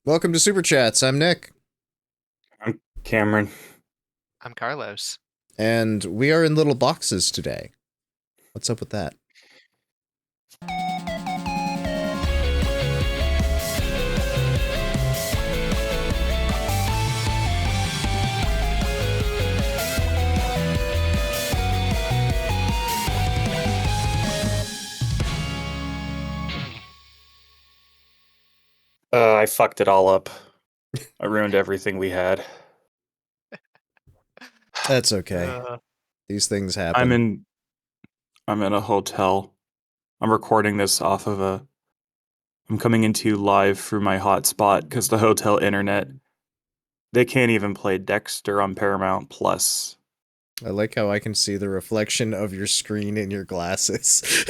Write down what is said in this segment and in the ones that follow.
Welcome to Super Chats. I'm Nick, I'm Cameron. I'm Carlos. and we are in little boxes today. What's up with that? I fucked it all up. I ruined everything we had. That's okay. These things happen. I'm in a hotel. I'm recording this off of I'm coming into you live through my hotspot because the hotel internet, they can't even play Dexter on Paramount Plus. I like how I can see the reflection of your screen in your glasses.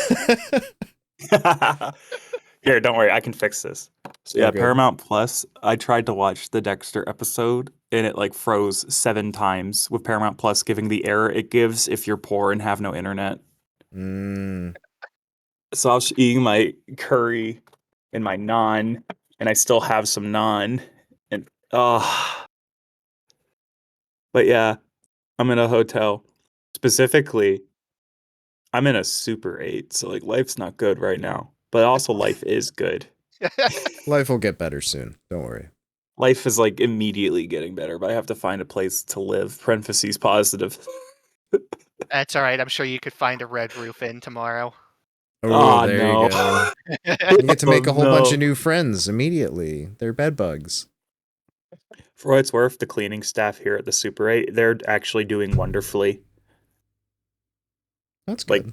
Here, don't worry, I can fix this. So yeah, Okay. Paramount Plus, I tried to watch the Dexter episode and it like froze 7 times with Paramount Plus giving the error it gives if you're poor and have no internet. So I was eating my curry and my naan, and I still have some naan. And but yeah, I'm in a hotel. Specifically, I'm in a Super 8, so like life's not good right now. But also life is good. Life will get better soon. Don't worry. Life is like immediately getting better, but I have to find a place to live. Parentheses positive. That's all right. I'm sure you could find a Red Roof Inn tomorrow. Oh, there no. you go. You get to make a whole bunch of new friends immediately. They're bed bugs. For what it's worth, the cleaning staff here at the Super 8, they're actually doing wonderfully. That's good.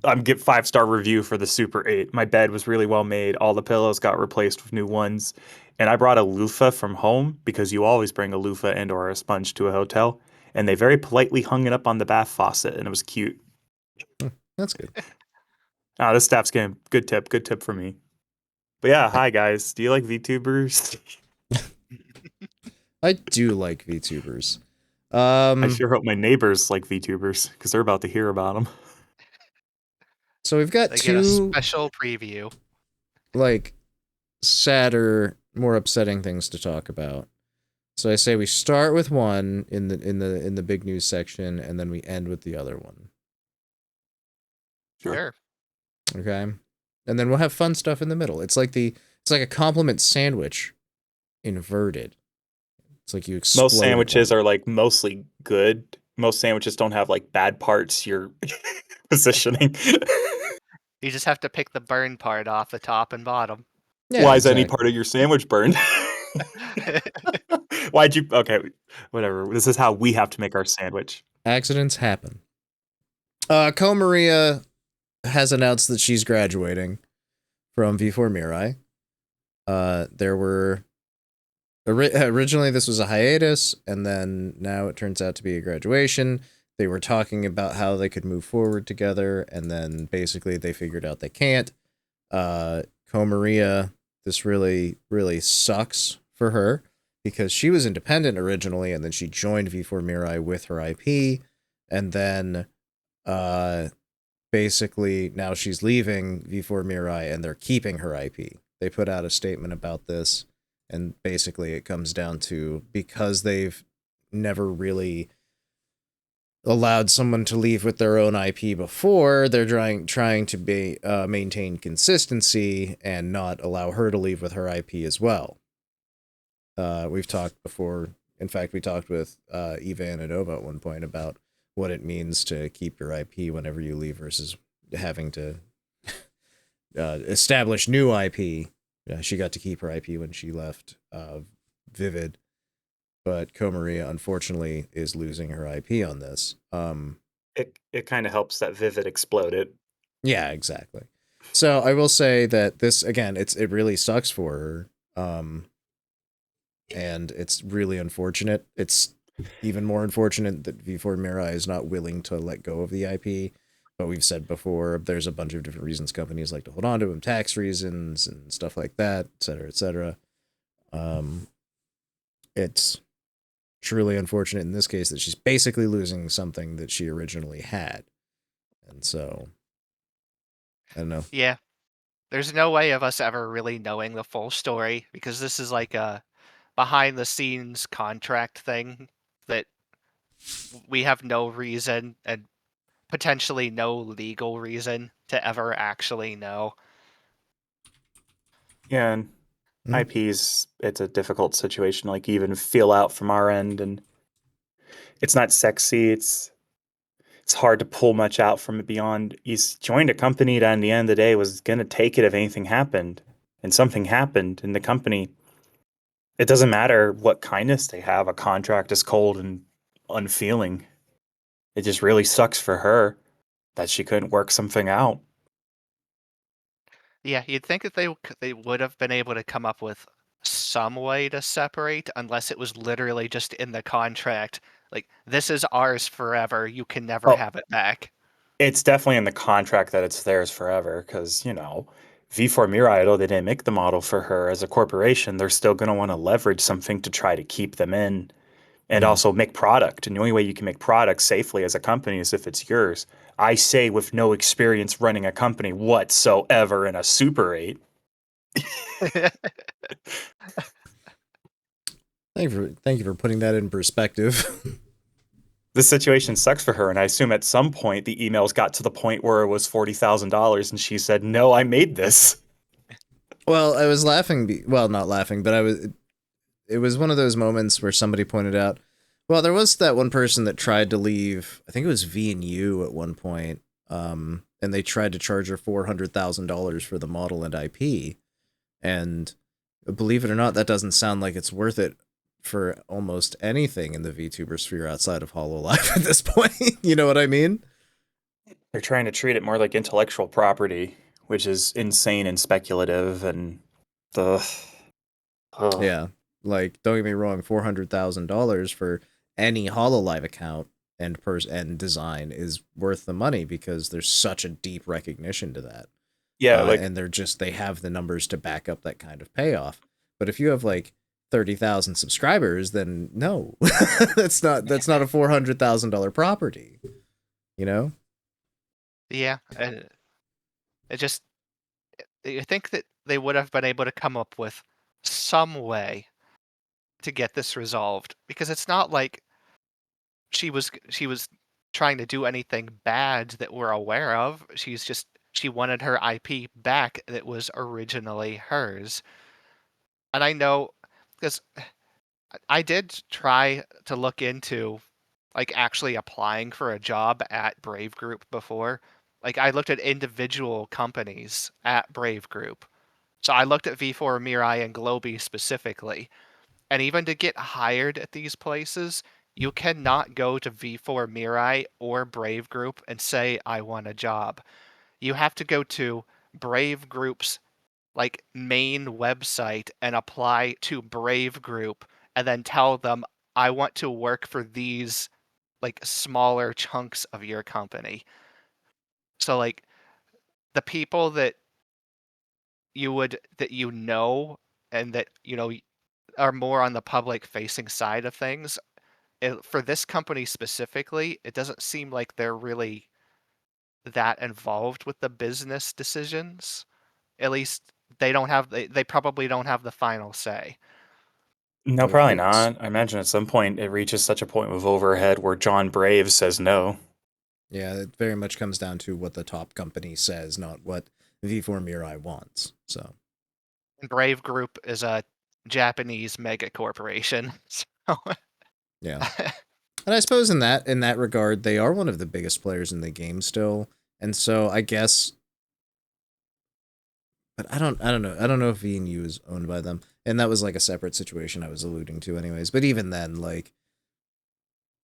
I'm get 5-star review for the Super 8. My bed was really well made. All the pillows got replaced with new ones. And I brought a loofah from home because you always bring a loofah and or a sponge to a hotel. And they very politely hung it up on the bath faucet and it was cute. That's good. This staff's getting good tip for me. But yeah, hi guys. Do you like VTubers? I do like VTubers. I sure hope my neighbors like VTubers because they're about to hear about them. So we've got They two get a special preview. Like sadder, more upsetting things to talk about. So I say we start with one in the big news section, and then we end with the other one. Sure. Okay, and then we'll have fun stuff in the middle. It's like a compliment sandwich, inverted. It's like you explode. Most sandwiches are like mostly good. Most sandwiches don't have like bad parts. You're positioning. You just have to pick the burn part off the top and bottom. Yeah, Why exactly. is any part of your sandwich burned? Why'd you? Okay, whatever. This is how we have to make our sandwich. Accidents happen. Kou Mariya has announced that she's graduating from V4 Mirai. There were originally this was a hiatus, and then now it turns out to be a graduation. They were talking about how they could move forward together, and then basically they figured out they can't. Kou Mariya, this really, really sucks for her because she was independent originally, and then she joined V4 Mirai with her IP, and then basically now she's leaving V4 Mirai and they're keeping her IP. They put out a statement about this, and basically it comes down to because they've never really allowed someone to leave with their own IP before, they're trying to be maintain consistency and not allow her to leave with her IP as well. We've talked before. In fact, we talked with Eva and Adova at one point about what it means to keep your IP whenever you leave versus having to establish new IP. She got to keep her IP when she left Vivid, but Kou Mariya unfortunately is losing her IP on this. It kind of helps that Vivid exploded. Yeah, exactly. So I will say that this again, it really sucks for her, and it's really unfortunate. It's even more unfortunate that V4 Mirai is not willing to let go of the IP. But we've said before, there's a bunch of different reasons companies like to hold on to them, tax reasons and stuff like that, et cetera, et cetera. It's truly unfortunate in this case that she's basically losing something that she originally had. And so, I don't know. Yeah. there's no way of us ever really knowing the full story because this is like a behind the scenes contract thing that we have no reason and potentially no legal reason to ever actually know. Yeah, and IPs, it's a difficult situation. Like even feel out from our end, and it's not sexy. It's hard to pull much out from it beyond he's joined a company that, in the end of the day, was going to take it if anything happened, and something happened in the company. It doesn't matter what kindness they have. A contract is cold and unfeeling. It just really sucks for her that she couldn't work something out. Yeah, you'd think that they would have been able to come up with some way to separate, unless it was literally just in the contract. Like, this is ours forever. You can never Oh, have it back. it's definitely in the contract that it's theirs forever because, V4 Mirai, although they didn't make the model for her as a corporation, they're still going to want to leverage something to try to keep them in and also make product. And the only way you can make product safely as a company is if it's yours. I say with no experience running a company whatsoever in a Super 8. Thank you for putting that in perspective. This situation sucks for her, and I assume at some point the emails got to the point where it was $40,000 and she said, "No, I made this." Well, I was laughing. Well, not laughing, but it was one of those moments where somebody pointed out, well, there was that one person that tried to leave, I think it was V and U at one point, and they tried to charge her $400,000 for the model and IP, and believe it or not, that doesn't sound like it's worth it for almost anything in the VTuber sphere outside of HoloLive at this point. You know what I mean? They're trying to treat it more like intellectual property, which is insane and speculative and the Yeah. Like, don't get me wrong, $400,000 for any HoloLive account and design is worth the money because there's such a deep recognition to that. Yeah, like And they have the numbers to back up that kind of payoff. But if you have like 30,000 subscribers, then no, that's not a $400,000 property, you know? Yeah, and it just you think that they would have been able to come up with some way to get this resolved because it's not like she was trying to do anything bad that we're aware of. She wanted her IP back that was originally hers. And I know because I did try to look into like actually applying for a job at Brave Group before. Like I looked at individual companies at Brave Group. So I looked at V4 Mirai and Globy specifically. And even to get hired at these places, you cannot go to V4 Mirai or Brave Group and say, I want a job. You have to go to Brave Group's like main website and apply to Brave Group and then tell them, I want to work for these like smaller chunks of your company. So like the people that you know and that are more on the public facing side of things for this company specifically, it doesn't seem like they're really that involved with the business decisions. At least they probably don't have the final say. no, Of probably course. not. I imagine at some point it reaches such a point with overhead where John Brave says no. Yeah, it very much comes down to what the top company says, not what V4 Mirai wants. So, And Brave Group is a Japanese mega corporation. So yeah. And I suppose in that regard, they are one of the biggest players in the game still. And so I guess, but I don't know. I don't know if V and U is owned by them. And that was like a separate situation I was alluding to anyways. But even then, like,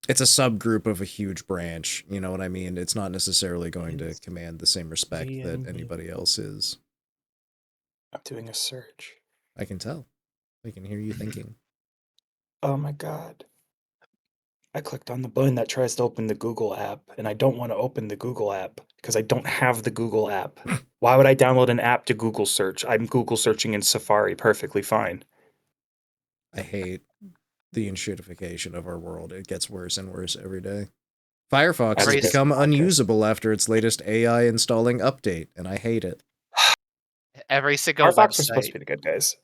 it's a subgroup of a huge branch, you know what I mean? It's not necessarily going to command the same respect that anybody else is. I'm doing a search. I can tell. I can hear you thinking. Oh my god. I clicked on the button that tries to open the Google app, and I don't want to open the Google app because I don't have the Google app. Why would I download an app to Google search? I'm Google searching in Safari perfectly fine. I hate the enshittification of our world. It gets worse and worse every day. Firefox As has it gets- become okay. unusable after its latest AI installing update, and I hate it. Every single Our Fox are supposed website, to be the good guys.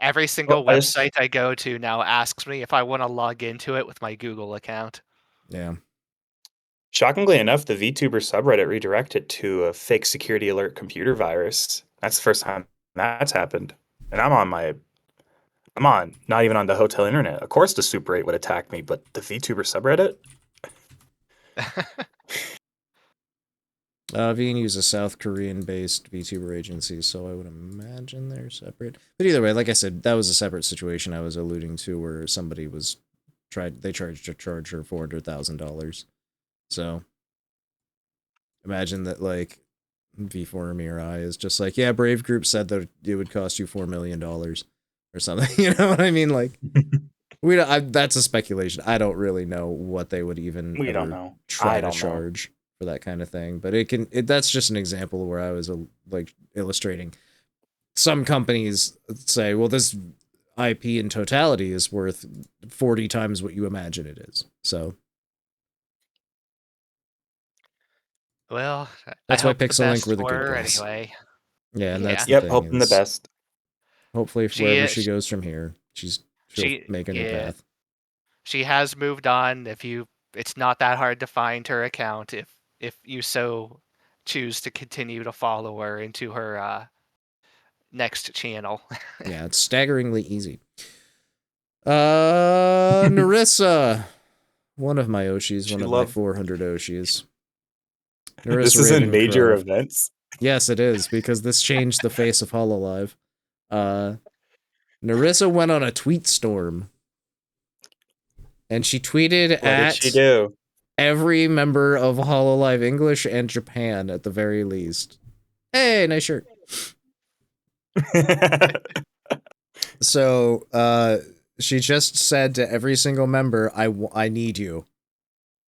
every single I just- website I go to now asks me if I want to log into it with my Google account. Yeah. Shockingly enough, the VTuber subreddit redirected to a fake security alert computer virus. That's the first time that's happened. And I'm on not even on the hotel internet. Of course the Super 8 would attack me, but the VTuber subreddit? VN is a South Korean-based VTuber agency, so I would imagine they're separate. But either way, like I said, that was a separate situation I was alluding to, where somebody was they charged her $400,000. So imagine that, like, V4 Mirai is just like, yeah, Brave Group said that it would cost you $4 million or something. You know what I mean? Like, that's a speculation. I don't really know what they would even We don't ever know. try I to don't know. charge for that kind of thing. But that's just an example where I was like illustrating. Some companies say, well, this IP in totality is worth 40 times what you imagine it is. So Well, that's I why hope the Pixel Link best were the for good her guys. anyway. Yeah, and that's the Yeah. Yep, thing. hoping the best. Hopefully, wherever she goes from here, she'll she make a new yeah, path. she has moved on. It's not that hard to find her account if you so choose to continue to follow her into her next channel. Yeah, it's staggeringly easy. Nerissa, one of my Oshis, one of my 400 Oshis. This is in major events. Yes, it is, because this changed the face of HoloLive. Nerissa went on a tweet storm. And she tweeted What at did she do? every member of HoloLive English and Japan at the very least. Hey, nice shirt. So, she just said to every single member, I need you.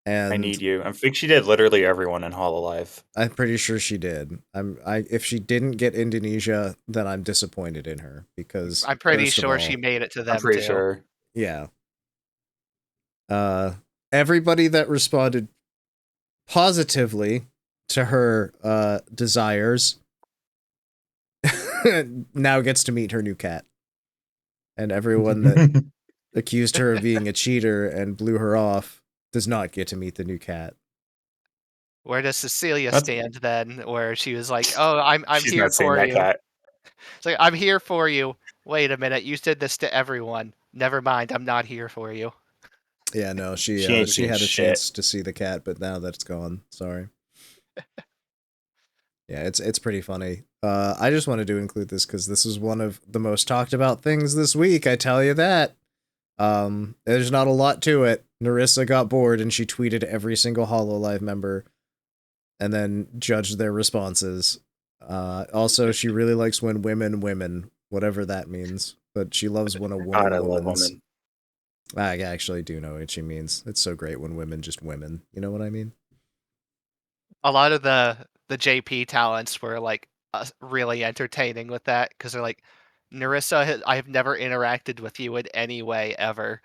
And I need you. I think she did literally everyone in HoloLive. I'm pretty sure she did. If she didn't get Indonesia, then I'm disappointed in her, because I'm pretty sure she made it to them I'm pretty too. sure. Yeah. Everybody that responded positively to her desires now gets to meet her new cat. And everyone that accused her of being a cheater and blew her off does not get to meet the new cat. Where does Cecilia stand then? Where she was like, "Oh, I'm She's here not seeing for that you." cat. It's like, "I'm here for you." Wait a minute, you said this to everyone. Never mind, I'm not here for you. Yeah, no, she ain't had seen a shit. chance to see the cat, but now that it's gone. Sorry. Yeah, it's pretty funny. I just wanted to include this because this is one of the most talked about things this week, I tell you that. There's not a lot to it. Nerissa got bored and she tweeted every single HoloLive member and then judged their responses. Also, she really likes when women, whatever that means. But she loves when a God, I love woman's. women. I actually do know what she means. It's so great when women just women. You know what I mean? A lot of the JP talents were like really entertaining with that because they're like, Nerissa, I have never interacted with you in any way ever.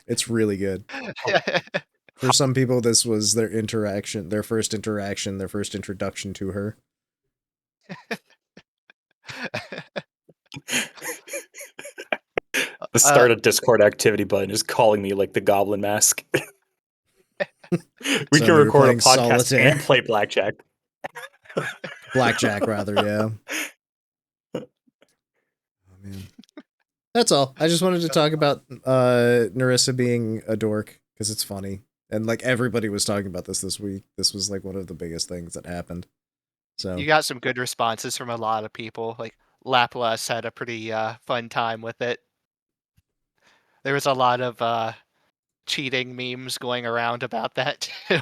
It's really good. For some people, this was their first interaction, their first introduction to her. The start a Discord activity button is calling me like the Goblin Mask. We can record a podcast solitaire. and play blackjack. Blackjack, rather, yeah. Oh, man. That's all. I just wanted to talk about Nerissa being a dork, because it's funny. And, like, everybody was talking about this week. This was, like, one of the biggest things that happened. So You got some good responses from a lot of people. Like, Laplace had a pretty fun time with it. There was a lot of cheating memes going around about that, too.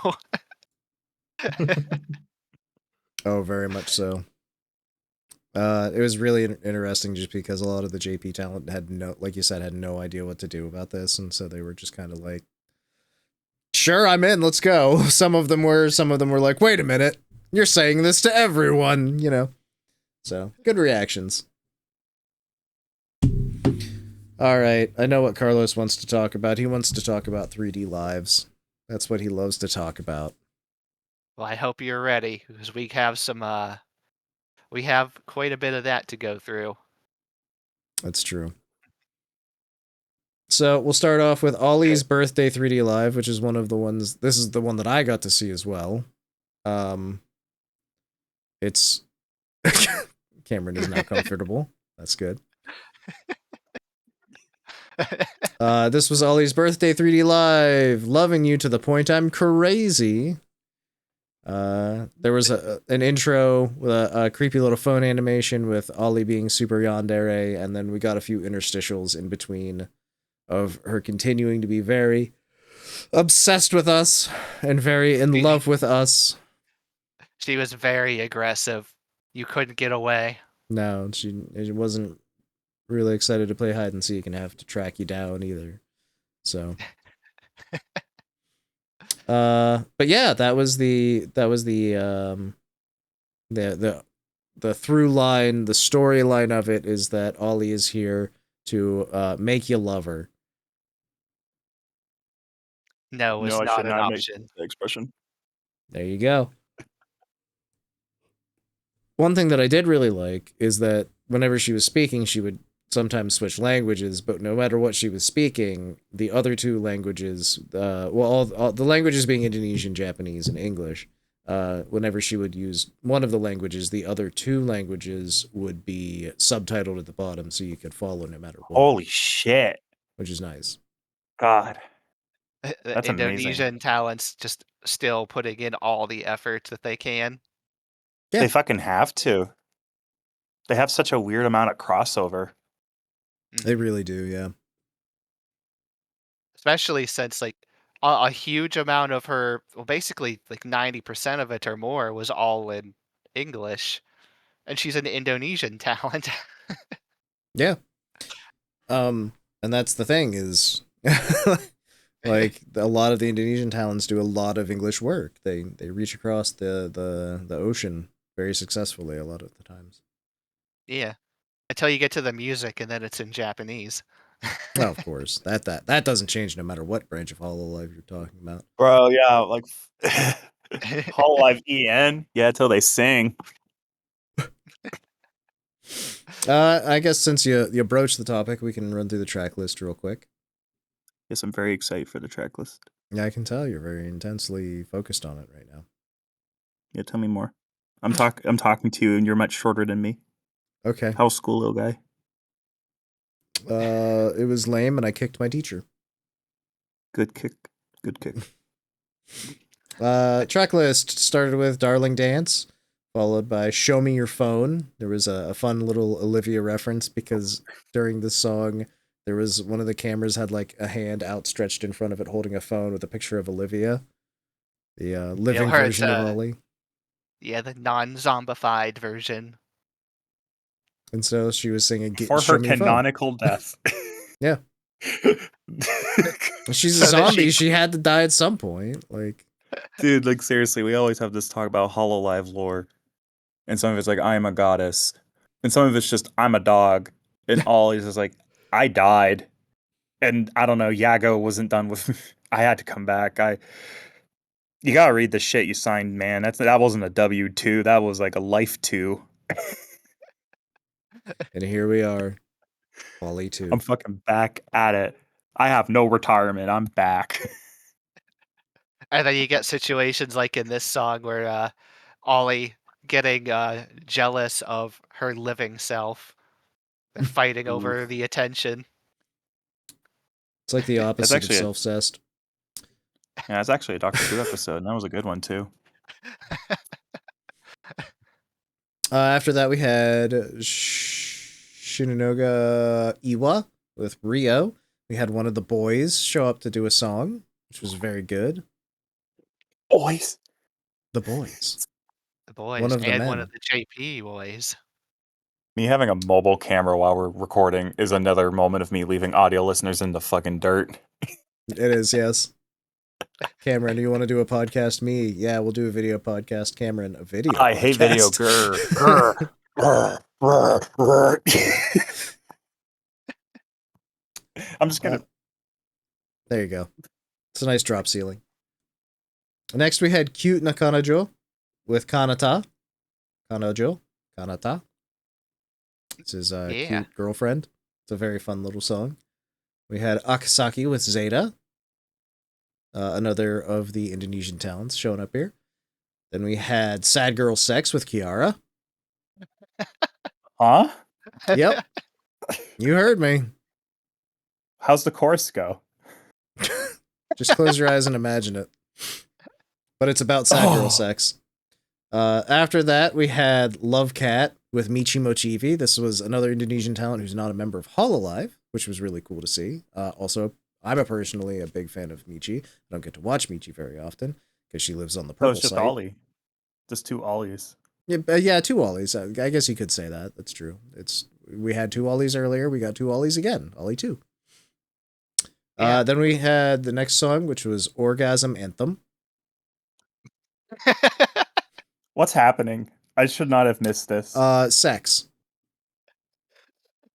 Oh, very much so. It was really interesting just because a lot of the JP talent had like you said, had no idea what to do about this, and so they were just kind of like, sure, I'm in, let's go. Some of them were like, wait a minute, you're saying this to everyone, you know? So, good reactions. Alright, I know what Carlos wants to talk about. He wants to talk about 3D lives. That's what he loves to talk about. Well, I hope you're ready, because we have some we have quite a bit of that to go through. That's true. So we'll start off with Ollie's birthday 3D Live, which is one of the ones. This is the one that I got to see as well. It's Cameron is now comfortable. That's good. This was Ollie's birthday 3D Live. Loving you to the point I'm crazy. There was an intro with a creepy little phone animation with Ollie being super yandere, and then we got a few interstitials in between of her continuing to be very obsessed with us and very in love with us. She was very aggressive. You couldn't get away. No, she wasn't really excited to play hide and seek and have to track you down either. So but yeah, that was the through line, the storyline of it is that Ollie is here to make you love her. No, it's I not should an not make option. the expression. There you go. One thing that I did really like is that whenever she was speaking, she would sometimes switch languages, but no matter what she was speaking, the other two languages, all the languages being Indonesian, Japanese, and English, whenever she would use one of the languages, the other two languages would be subtitled at the bottom so you could follow no matter what. Holy shit. Which is nice. God. The That's amazing. Indonesian talents just still putting in all the effort that they can. Yeah. They fucking have to. They have such a weird amount of crossover. They really do, yeah. Especially since like a huge amount of her, well, basically like 90% of it or more was all in English, and she's an Indonesian talent. Yeah. And that's the thing is, like a lot of the Indonesian talents do a lot of English work. They reach across the ocean very successfully a lot of the times. Yeah, until you get to the music, and then it's in Japanese. Oh, of course, that doesn't change no matter what branch of HoloLive you're talking about. Bro, yeah, like HoloLive EN. Yeah, until they sing. I guess since you broached the topic, we can run through the track list real quick. Yes, I'm very excited for the track list. Yeah, I can tell you're very intensely focused on it right now. Yeah, tell me more. I'm talking to you, and you're much shorter than me. Okay. How's school, little guy? It was lame, and I kicked my teacher. Good kick. Good kick. Track list started with Darling Dance, followed by Show Me Your Phone. There was a fun little Olivia reference because during the song, there was one of the cameras had like a hand outstretched in front of it holding a phone with a picture of Olivia, the living version of Ollie. Yeah, the non-zombified version. And so she was singing For her canonical death. Yeah. She's a zombie. She had to die at some point. Like, dude, like seriously, we always have this talk about HoloLive lore. And some of it's like, I am a goddess. And some of it's just, I'm a dog. And Ollie's is like, I died. And I don't know, Yago wasn't done with I had to come back. You gotta read the shit you signed, man. That wasn't a W-2. That was like a life 2. And here we are. Ollie 2. I'm fucking back at it. I have no retirement. I'm back. And then you get situations like in this song where Ollie getting jealous of her living self. They're fighting over the attention. It's like the opposite of self-cessed. Yeah, it's actually a Doctor Who episode, and that was a good one too. After that, we had Shinanoga Iwa with Rio. We had one of the boys show up to do a song, which was very good. Boys. The boys. The boys. One of the men. One of the JP boys. Me having a mobile camera while we're recording is another moment of me leaving audio listeners in the fucking dirt. It is, yes. Cameron, do you want to do a podcast? Me, yeah, we'll do a video podcast. Cameron, a video podcast. I hate video. I'm just gonna. There you go. It's a nice drop ceiling. Next, we had Cute Nakanojo with Kanata. Kanojo. Kanata. It's his Yeah. cute girlfriend. It's a very fun little song. We had Akasaki with Zeta, another of the Indonesian talents showing up here. Then we had Sad Girl Sex with Kiara. Huh? Yep, you heard me. How's the chorus go? Just close your eyes and imagine it. But it's about sad girl sex. After that, we had Love Cat with Michi Mochivi. This was another Indonesian talent who's not a member of HoloLive, which was really cool to see. Also, I'm personally a big fan of Michi. I don't get to watch Michi very often because she lives on the Oh, purple it's just site. Ollie. Just 2 Ollies. Yeah, 2 Ollies. I guess you could say that. That's true. We had 2 Ollies earlier. We got 2 Ollies again. Ollie 2. Yeah. Then we had the next song, which was Orgasm Anthem. What's happening? I should not have missed this. Sex.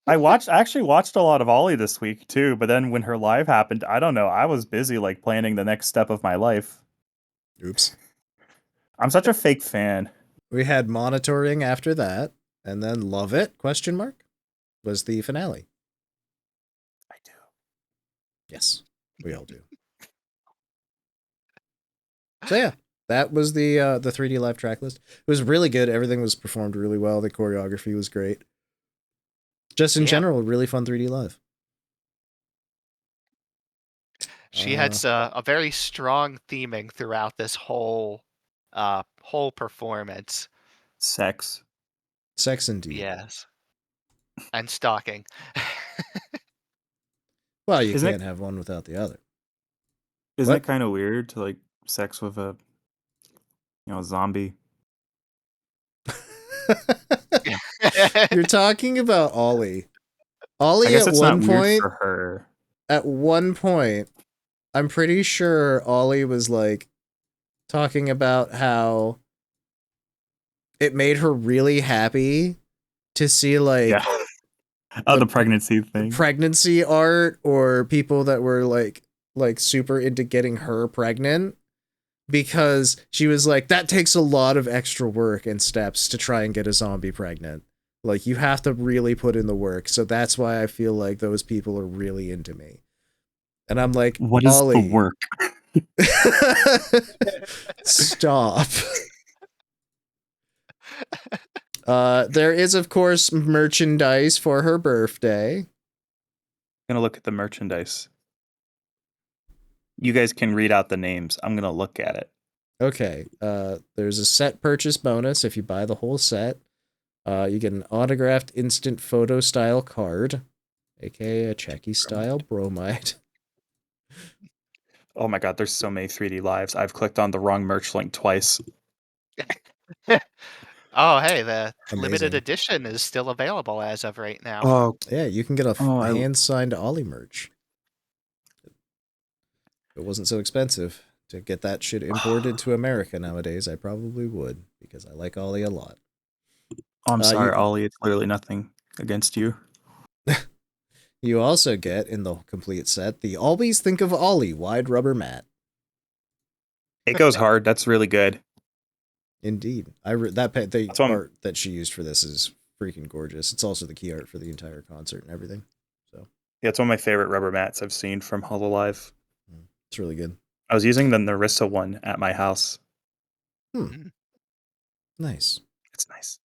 I actually watched a lot of Ollie this week too, but then when her live happened, I don't know, I was busy like planning the next step of my life. Oops. I'm such a fake fan. We had Monitoring after that, and then Love It, ? Was the finale. I do. Yes, we all do. So yeah, that was the 3D live track list. It was really good. Everything was performed really well. The choreography was great. Just in general, really fun 3D live. She had a very strong theming throughout this whole performance. Sex. Sex indeed. Yes. And stalking. Well, you can't have one without the other. Isn't it kind of weird to like sex with a zombie? You're talking about Ollie. Ollie I guess at it's one not weird point for her. At one point, I'm pretty sure Ollie was like talking about how it made her really happy to see like the pregnancy thing. Pregnancy art or people that were like super into getting her pregnant, because she was like, that takes a lot of extra work and steps to try and get a zombie pregnant. Like, you have to really put in the work. So that's why I feel like those people are really into me. And I'm like, what is Ollie, the work? Stop. There is, of course, merchandise for her birthday. I'm gonna look at the merchandise. You guys can read out the names. I'm gonna look at it. Okay. There's a set purchase bonus if you buy the whole set. You get an autographed instant photo style card, aka a Checky style bromide. Oh my god, there's so many 3D lives. I've clicked on the wrong merch link twice. Oh, hey, the Amazing. limited edition is still available as of right now. Oh, yeah, you can get a hand-signed Ollie merch. If it wasn't so expensive to get that shit imported to America nowadays, I probably would, because I like Ollie a lot. I'm sorry, Ollie. It's literally nothing against you. You also get, in the complete set, the Always Think of Ollie wide rubber mat. It goes hard. That's really good. Indeed. The art that she used for this is freaking gorgeous. It's also the key art for the entire concert and everything. So yeah, it's one of my favorite rubber mats I've seen from HoloLive. It's really good. I was using the Nerissa one at my house. Nice. It's nice.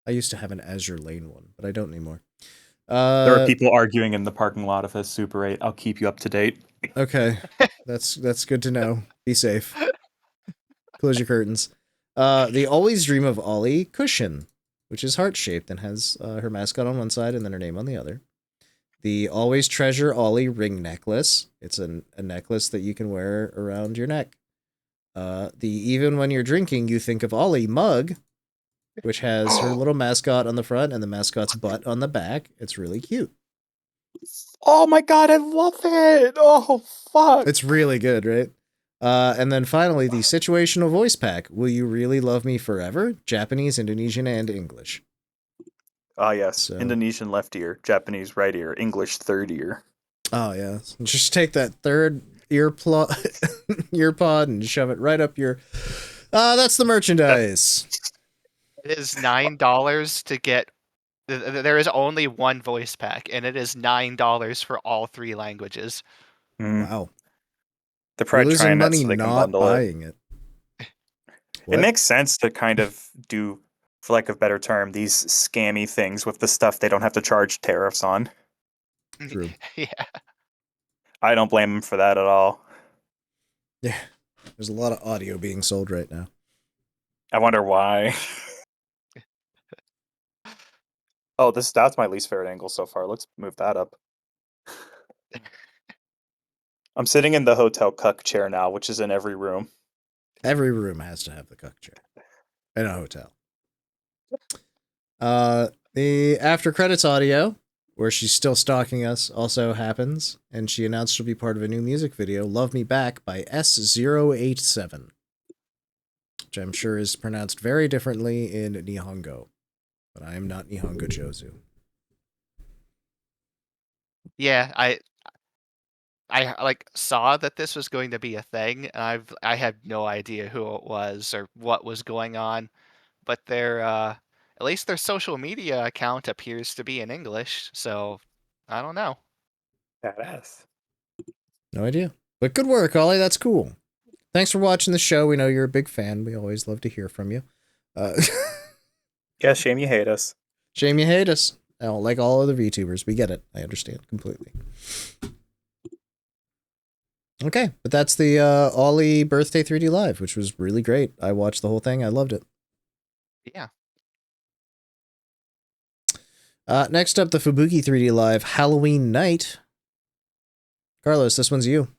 I used to have an Azure Lane one, but I don't anymore. There are people arguing in the parking lot of his Super 8. I'll keep you up to date. Okay. That's good to know. Be safe. Close your curtains. The Always Dream of Ollie cushion, which is heart-shaped and has her mascot on one side and then her name on the other. The Always Treasure Ollie ring necklace. It's a necklace that you can wear around your neck. The Even When You're Drinking, You Think of Ollie mug, which has her little mascot on the front and the mascot's butt on the back. It's really cute. Oh my god, I love it! Oh, fuck! It's really good, right? And then finally, the Situational Voice Pack. Will You Really Love Me Forever? Japanese, Indonesian, and English. Ah, yes. So. Indonesian left ear, Japanese right ear, English third ear. Oh, yeah. Just take that third ear pod and shove it right up your... that's the merchandise. It is $9 to get. There is only one voice pack, and it is $9 for all 3 languages. Wow. They're You're probably losing trying that money so they can not bundle it. buying it. It makes sense to kind of do, for lack of a better term, these scammy things with the stuff they don't have to charge tariffs on. True. Yeah. I don't blame them for that at all. Yeah. There's a lot of audio being sold right now. I wonder why. Oh, that's my least favorite angle so far. Let's move that up. I'm sitting in the hotel cuck chair now, which is in every room. Every room has to have the cuck chair in a hotel. The after credits audio, where she's still stalking us, also happens, and she announced she'll be part of a new music video, Love Me Back by S087, which I'm sure is pronounced very differently in Nihongo, but I am not Nihongo Jozu. Yeah, I like saw that this was going to be a thing, and I had no idea who it was or what was going on, but their at least their social media account appears to be in English, so I don't know. Badass. No idea. But good work, Ollie. That's cool. Thanks for watching the show. We know you're a big fan. We always love to hear from you. Yeah, shame you hate us. Shame you hate us. Oh, like all other VTubers. We get it. I understand completely. Okay, but that's the Ollie Birthday 3D Live, which was really great. I watched the whole thing. I loved it. Yeah. Next up, the Fubuki 3D Live Halloween Night. Carlos, this one's you.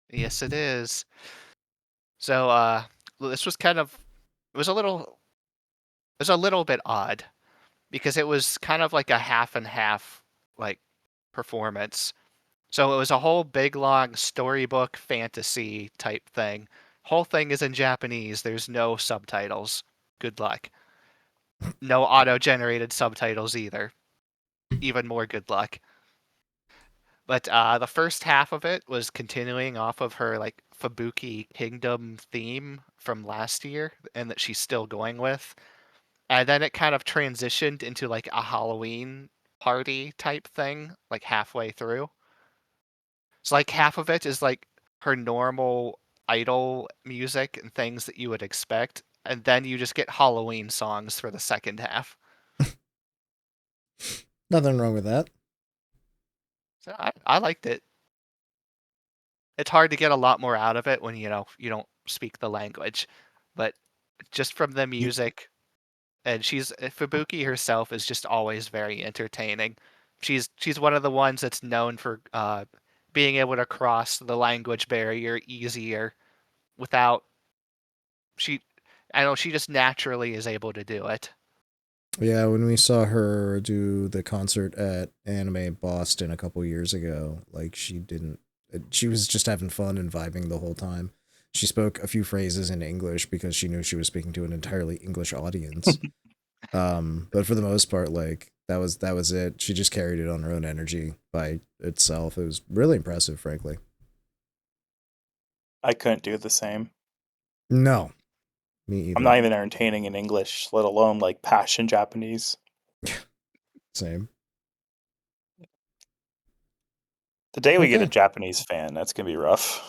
Yes, it is. So this was kind of it was a little bit odd because it was kind of like a half and half like performance. So it was a whole big long storybook fantasy type thing. Whole thing is in Japanese. There's no subtitles. Good luck. No auto-generated subtitles either. Even more good luck. But the first half of it was continuing off of her like Fubuki Kingdom theme from last year, and that she's still going with. And then it kind of transitioned into like a Halloween party type thing, like halfway through. So like half of it is like her normal idol music and things that you would expect, and then you just get Halloween songs for the second half. Nothing wrong with that. So I liked it. It's hard to get a lot more out of it when you don't speak the language, but just from the music, and Fubuki herself is just always very entertaining. She's one of the ones that's known for being able to cross the language barrier easier without she I know she just naturally is able to do it. Yeah, when we saw her do the concert at Anime Boston a couple years ago, like she was just having fun and vibing the whole time. She spoke a few phrases in English because she knew she was speaking to an entirely English audience. But for the most part, like that was it. She just carried it on her own energy by itself. It was really impressive, frankly. I couldn't do the same. No, me either. I'm not even entertaining in English, let alone like passion Japanese. Same. The day we get a Japanese fan, that's gonna be rough.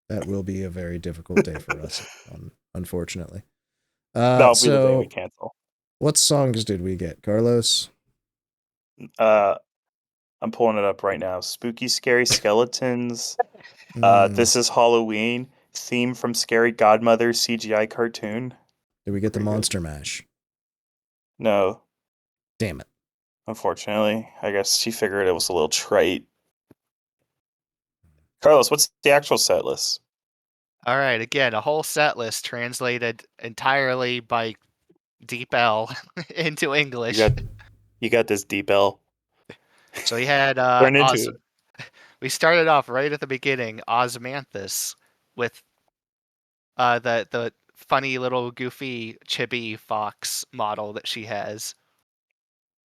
That will be a very difficult day for us, unfortunately. That'll be the day we cancel. What songs did we get, Carlos? I'm pulling it up right now. Spooky Scary Skeletons. This is Halloween. Theme from Scary Godmother CGI cartoon. Did we get the Monster Mash? No. Damn it. Unfortunately. I guess she figured it was a little trite. Carlos, what's the actual set list? All right, again, a whole set list translated entirely by Deep L into English. You got this, Deep L. So we had Turn into it. We started off right at the beginning, Osmanthus, with the funny little goofy chibi fox model that she has.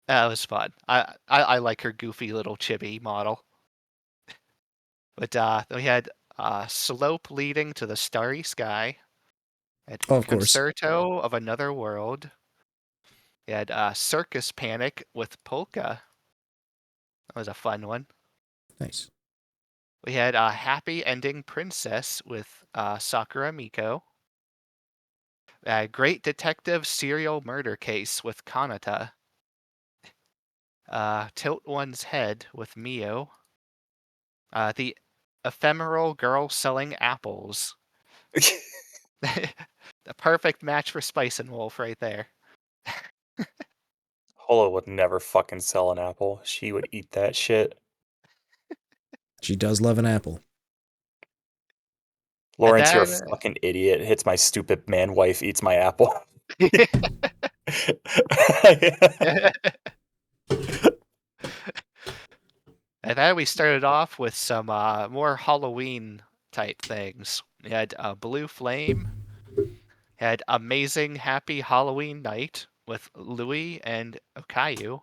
That was fun. I like her goofy little chibi model. But then we had Slope Leading to the Starry Sky. And of course. Concerto of Another World. We had Circus Panic with Polka. That was a fun one. Nice. We had Happy Ending Princess with Sakura Miko. Great Detective Serial Murder Case with Kanata. Tilt One's Head with Mio. The Ephemeral Girl Selling Apples. The perfect match for Spice and Wolf right there. Holo would never fucking sell an apple. She would eat that shit. She does love an apple. Lawrence, you're a then, fucking idiot. Hits my stupid man wife, eats my apple. And then we started off with some more Halloween type things. We had Blue Flame. Had Amazing Happy Halloween Night with Louis and Okayu.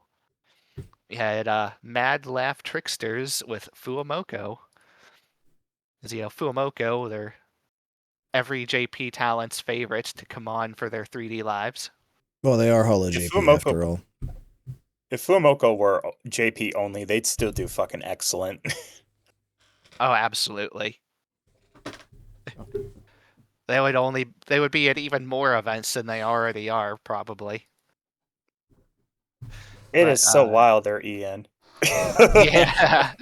We had Mad Laugh Tricksters with Fuamoko. As you know, Fuamoko, they're every JP talent's favorite to come on for their 3D lives. Well, they are Holo If JP after all. If Fuamoko were JP only, they'd still do fucking excellent. Oh, absolutely. They would be at even more events than they already are, probably. It is so wild, they're EN. Yeah.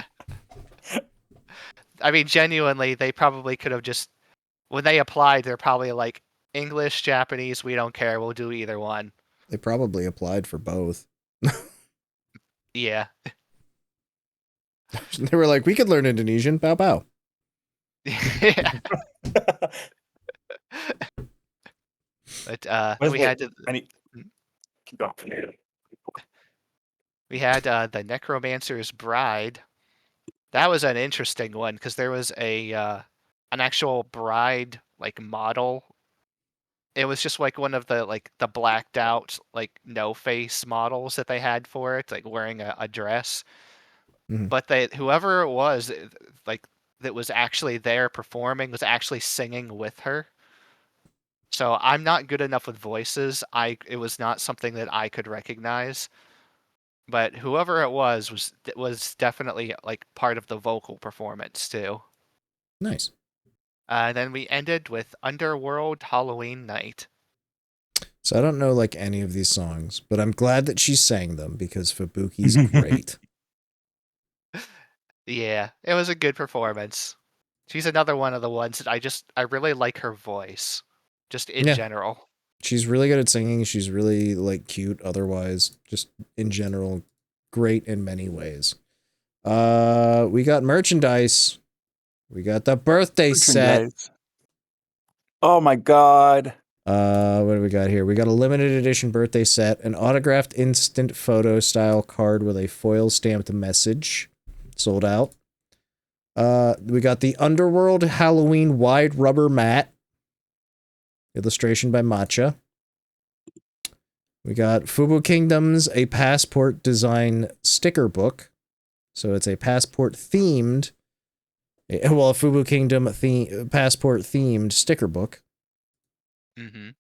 I mean, genuinely, they probably could have just, when they applied, they're probably like, English, Japanese, we don't care, we'll do either one. They probably applied for both. Yeah. They were like, we could learn Indonesian. Bow bow. Yeah. But we had to, keep going. we had the Necromancer's Bride. That was an interesting one because there was an actual bride like model. It was just like one of the the blacked out like no face models that they had for it, like wearing a dress. Mhm. But whoever it was, like that was actually there performing was actually singing with her. So I'm not good enough with voices. It was not something that I could recognize. But whoever it was definitely like part of the vocal performance too. Nice. Then we ended with Underworld Halloween Night. So I don't know like any of these songs, but I'm glad that she sang them because Fubuki's great. Yeah, it was a good performance. She's another one of the ones that I really like her voice, just in general. She's really good at singing. She's really like cute. Otherwise, just in general, great in many ways. We got merchandise. We got the birthday set. Oh my god. What do we got here? We got a limited edition birthday set, an autographed instant photo style card with a foil stamped message. Sold out. We got the Underworld Halloween wide rubber mat. Illustration by Matcha. We got Fubu Kingdom's A Passport Design sticker book. So it's a passport themed, well, a Fubu Kingdom passport themed sticker book. Mm-hmm.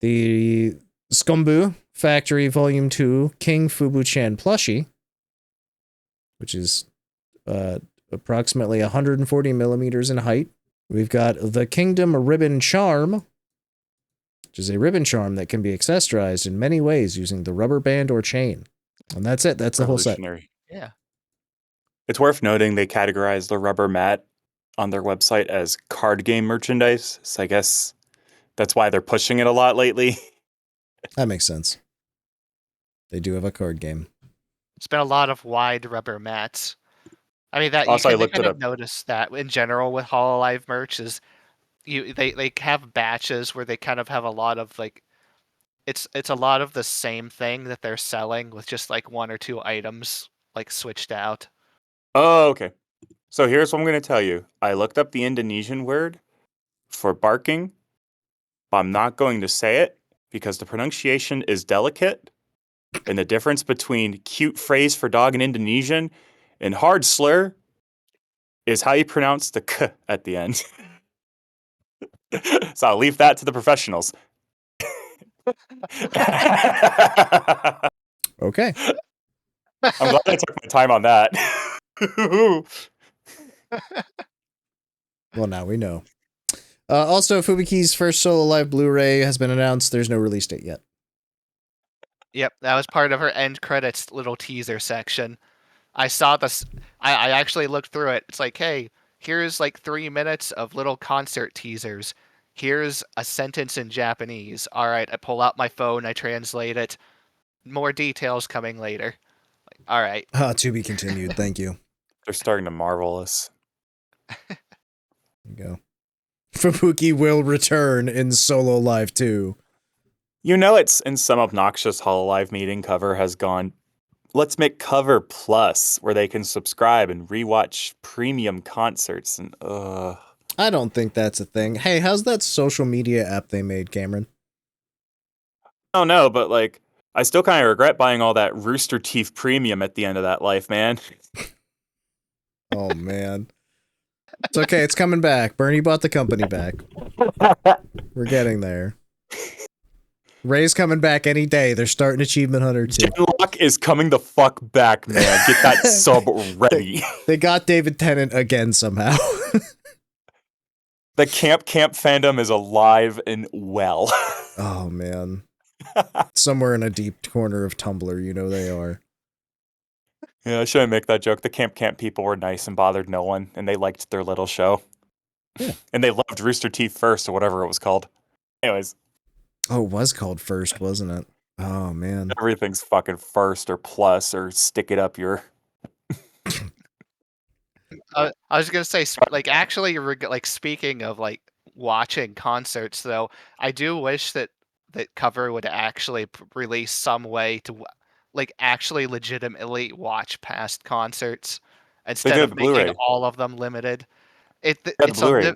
The Skumbu Factory Volume 2 King Fubu-chan plushie, which is approximately 140 millimeters in height. We've got the Kingdom Ribbon Charm, which is a ribbon charm that can be accessorized in many ways using the rubber band or chain. And that's it. That's the whole set. Yeah. It's worth noting they categorize the rubber mat on their website as card game merchandise. So I guess that's why they're pushing it a lot lately. That makes sense. They do have a card game. It's been a lot of wide rubber mats. I mean, that Also, you I can looked kind it of up. notice that in general with HoloLive merch is they have batches where they kind of have a lot of like it's a lot of the same thing that they're selling with just like one or two items like switched out. Oh, okay. So here's what I'm going to tell you. I looked up the Indonesian word for barking, but I'm not going to say it because the pronunciation is delicate. And the difference between cute phrase for dog in Indonesian and hard slur is how you pronounce the k at the end. So I'll leave that to the professionals. Okay. I'm glad I took my time on that. Well, now we know. Also, Fubuki's first solo live Blu-ray has been announced. There's no release date yet. Yep, that was part of her end credits little teaser section. I saw this. I actually looked through it. It's like, hey, here's like 3 minutes of little concert teasers. Here's a sentence in Japanese. All right, I pull out my phone, I translate it. More details coming later. All right. To be continued. Thank you. They're starting to marvel us. There you go. Fubuki will return in solo live 2. You know, it's in some obnoxious HoloLive meeting cover has gone, let's make Cover Plus, where they can subscribe and rewatch premium concerts. And I don't think that's a thing. Hey, how's that social media app they made, Cameron? oh no, but like, I still kind of regret buying all that Rooster Teeth premium at the end of that life, man. Oh, man. It's okay. It's coming back. Bernie bought the company back. We're getting there. Ray's coming back any day. They're starting Achievement Hunter 2. Genlock is coming the fuck back, man. Get that sub ready. They got David Tennant again somehow. The Camp fandom is alive and well. Oh, man. Somewhere in a deep corner of Tumblr, you know they are. Yeah, I shouldn't make that joke. The Camp people were nice and bothered no one, and they liked their little show. Yeah. And they loved Rooster Teeth First, or whatever it was called. Anyways. Oh, it was called First, wasn't it? Oh, man. Everything's fucking First or Plus or stick it up your... I was gonna say, like, actually, like, speaking of like watching concerts, though, I do wish that Cover would actually release some way to like actually legitimately watch past concerts instead did of making Blu-ray. all of them limited. It's Blu-ray.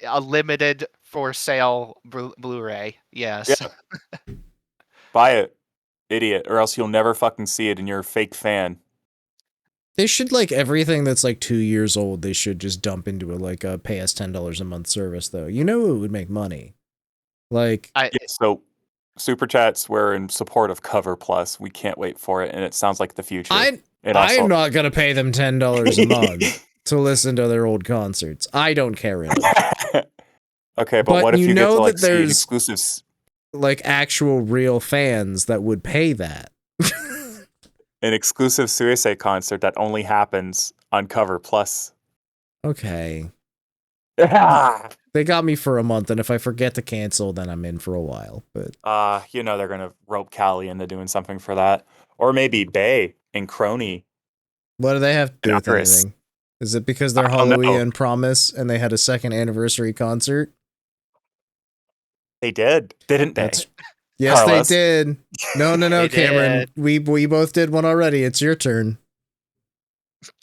A limited for sale Blu-ray. Yes. Yeah. Buy it, idiot, or else you'll never fucking see it and you're a fake fan. They should, like, everything that's like 2 years old, they should just dump into a pay us $10 a month service, though. You know it would make money. Like, Yeah, so Super Chats, we're in support of Cover Plus. We can't wait for it, and it sounds like the future. I'm not gonna pay them $10 a month to listen to their old concerts. I don't care enough. Okay, but what if you get to like see there's exclusives, like actual real fans that would pay that? an exclusive Suicide concert that only happens on Cover Plus? Okay. Ah! They got me for a month, and if I forget to cancel, then I'm in for a while. But you know they're gonna rope Calli into doing something for that, or maybe Bay and Kronii. what do they have to do with Nerissa. anything? Is it because they're I don't know. HoloAN Promise and they had a second anniversary concert? They did, didn't they? Yes, Carlos. they did. No, They Cameron. We both did one already. It's your turn.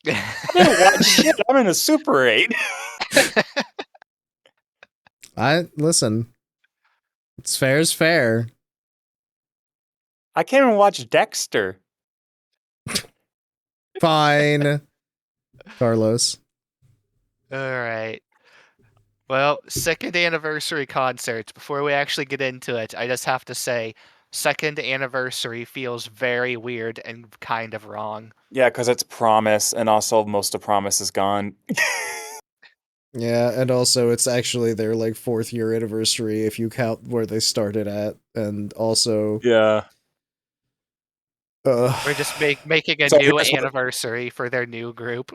I didn't watch shit. I'm in a Super 8. Listen. It's fair is fair. I can't even watch Dexter. Fine. Carlos. All right. Well, second anniversary concerts. Before we actually get into it, I just have to say, second anniversary feels very weird and kind of wrong. Yeah, because it's Promise, and also most of Promise is gone. Yeah, and also it's actually their like 4th year anniversary if you count where they started at, and also Yeah. We're just making a So new here's what- anniversary for their new group.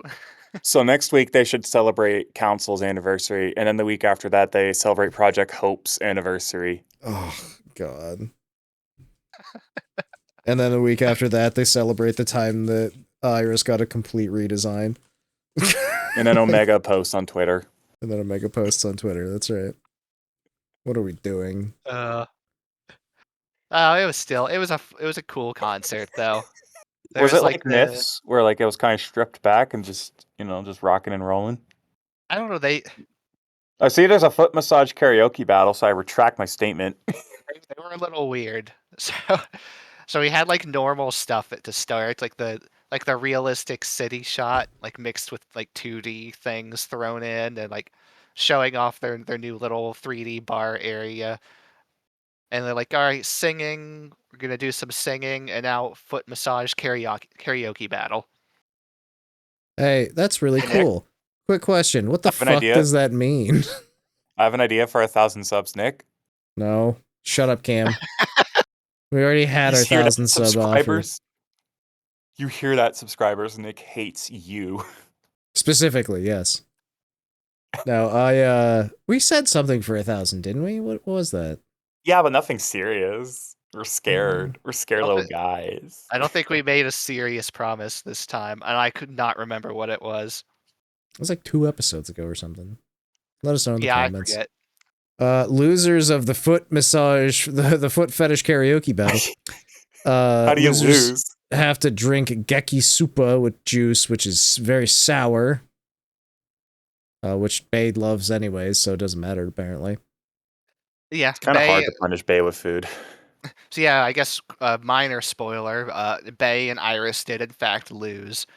So next week they should celebrate Council's anniversary, and then the week after that they celebrate Project Hope's anniversary. Oh God. And then a week after that they celebrate the time that Iris got a complete redesign. And then Omega posts on Twitter. And then Omega posts on Twitter, that's right. What are we doing? Oh, it was a cool concert though. There Was it like the- Myths, where like it was kind of stripped back and just, just rocking and rolling? I don't know, they I see there's a foot massage karaoke battle, so I retract my statement. they were a little weird. So we had like normal stuff to start, like the realistic city shot, like mixed with like 2D things thrown in and like showing off their new little 3D bar area. And they're like, all right, singing. We're gonna do some singing, and now foot massage karaoke battle. Hey, that's really Hey, Nick. cool. Quick question. What the I have an fuck idea. does that mean? I have an idea for 1,000 subs, Nick. No. Shut up, Cam. We already had You our hear that, 1,000 sub offer. subscribers? You hear that, subscribers? Nick hates you. Specifically, yes. No, we said something for 1,000, didn't we? What was that? Yeah, but nothing serious. We're scared. We're scared little guys. I don't think we made a serious promise this time, and I could not remember what it was. It was like 2 episodes ago or something. Let us know in the Yeah, comments. I forget. Losers of the foot massage, the foot fetish karaoke battle. How do you losers lose? have to drink Geki Supa with juice, which is very sour. Which Bae loves anyways, so it doesn't matter apparently. Yeah, It's kind of hard to punish Bae with food. So yeah, I guess minor spoiler, Bae and Iris did in fact lose.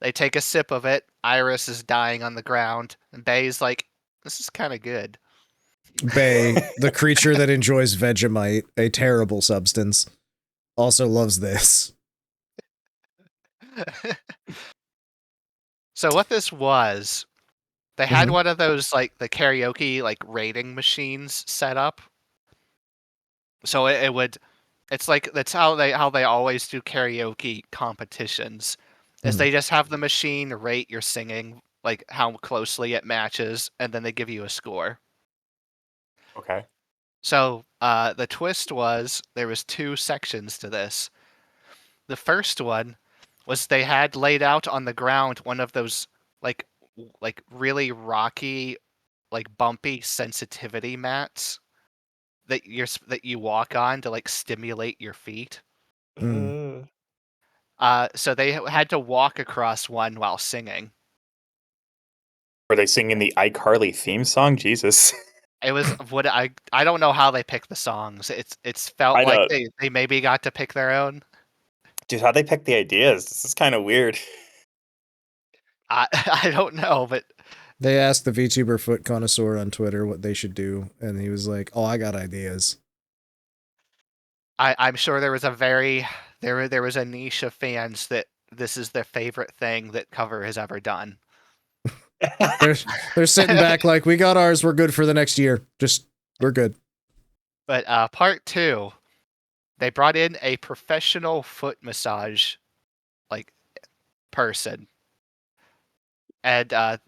They take a sip of it, Iris is dying on the ground, and Bae's like, this is kind of good. Bae, the creature that enjoys Vegemite, a terrible substance, also loves this. So what this was, they had one of those, like, the karaoke, like, rating machines set up. So it would, it's like, that's how they always do karaoke competitions, is they just have the machine rate your singing, like, how closely it matches, and then they give you a score. Okay. So the twist was there was 2 sections to this. The first one was they had laid out on the ground one of those like really rocky, like bumpy sensitivity mats that you walk on to like stimulate your feet. So they had to walk across one while singing. Were they singing the iCarly theme song? Jesus. It was what I don't know how they picked the songs. It's felt I like know. they maybe got to pick their own. Dude, how'd they pick the ideas? This is kind of weird. I don't know, but They asked the VTuber foot connoisseur on Twitter what they should do, and he was like, "Oh, I got ideas." I'm sure there was there was a niche of fans that this is their favorite thing that Cover has ever done. They're sitting back like, "We got ours. We're good for the next year. We're good." But part 2, they brought in a professional foot massage like person, and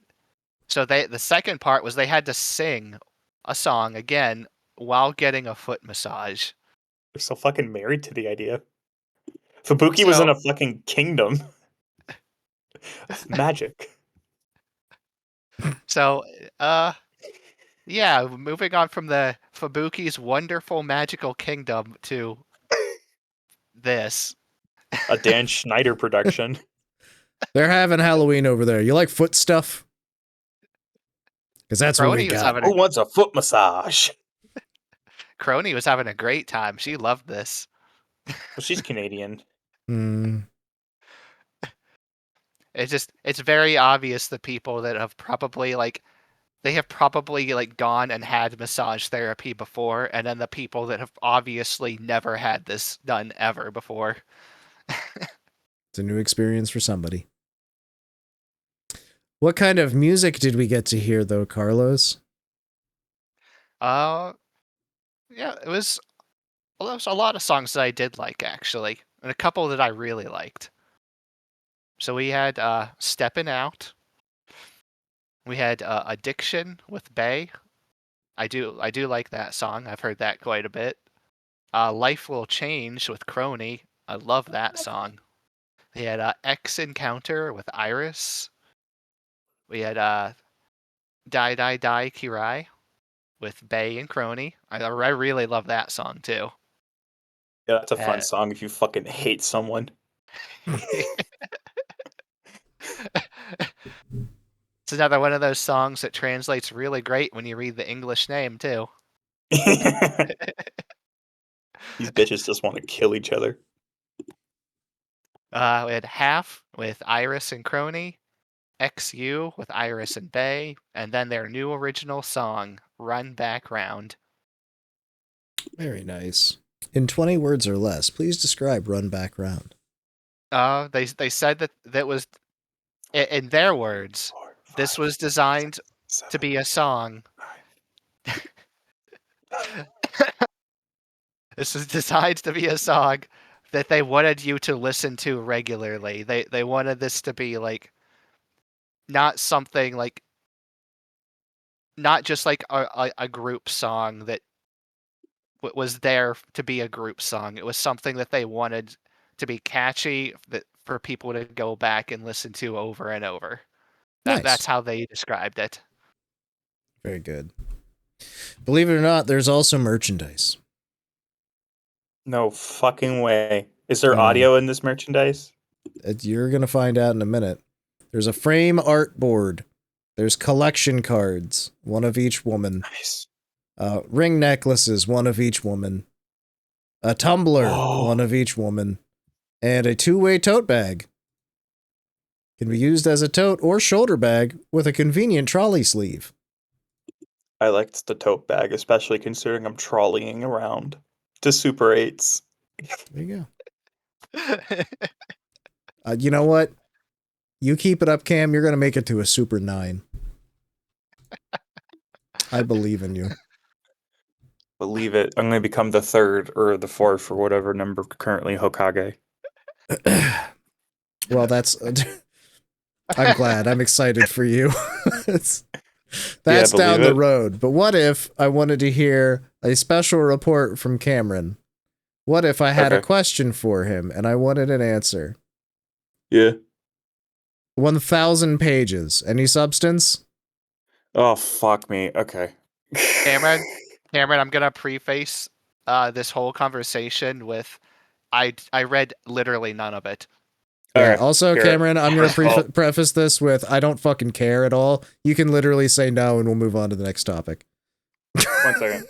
so the second part was they had to sing a song again while getting a foot massage. They're so fucking married to the idea. Fubuki was in a fucking kingdom of magic. So, yeah, moving on from the Fubuki's wonderful magical kingdom to this. A Dan Schneider production. They're having Halloween over there. You like foot stuff? Because that's what we Kronii was got. having Who wants a foot massage? Kronii was having a great time. She loved this. Well, she's Canadian. It's very obvious the people that have probably gone and had massage therapy before, and then the people that have obviously never had this done ever before. It's a new experience for somebody. What kind of music did we get to hear, though, Carlos? Yeah, it was a lot of songs that I did like, actually, and a couple that I really liked. So we had Steppin' Out. We had Addiction with Bae. I do like that song. I've heard that quite a bit. Life Will Change with Kronii. I love that song. We had X Encounter with Iris. We had Die Die Die Kirai with Bae and Kronii. I really love that song too. Yeah, that's a fun song if you fucking hate someone. It's another one of those songs that translates really great when you read the English name too. These bitches just want to kill each other. We had Half with Iris and Kronii, XU with Iris and Bae, and then their new original song, Run Back Round. Very nice. In 20 words or less, please describe Run Back Round. They said that was, in their words, this was designed to be a song. This was designed to be a song that they wanted you to listen to regularly. They wanted this to be like not something like, not just like a group song that was there to be a group song. It was something that they wanted to be catchy, that for people to go back and listen to over and over. Nice. That's how they described it. Very good. Believe it or not, there's also merchandise. No fucking way. Is there Oh, yeah. audio in this merchandise? You're going to find out in a minute. There's a frame art board. There's collection cards, one of each woman. Nice. Ring necklaces, one of each woman. A tumbler, one of each woman. And a two-way tote bag. Can be used as a tote or shoulder bag with a convenient trolley sleeve. I liked the tote bag, especially considering I'm trolleying around to Super 8s. There you go. You know what? You keep it up, Cam. You're going to make it to a Super 9. I believe in you. Believe it. I'm going to become the 3rd or the 4th or whatever number currently Hokage. Well, that's... I'm glad. I'm excited for you. That's down the road. But what if I wanted to hear a special report from Cameron? What if I had a question for him and I wanted an answer? Yeah. 1,000 pages. Any substance? Oh, fuck me. Okay. Cameron, I'm going to preface this whole conversation with, I read literally none of it. Yeah, right. Also, here, Cameron, I'm going to preface this with, I don't fucking care at all. You can literally say no and we'll move on to the next topic. 1 second.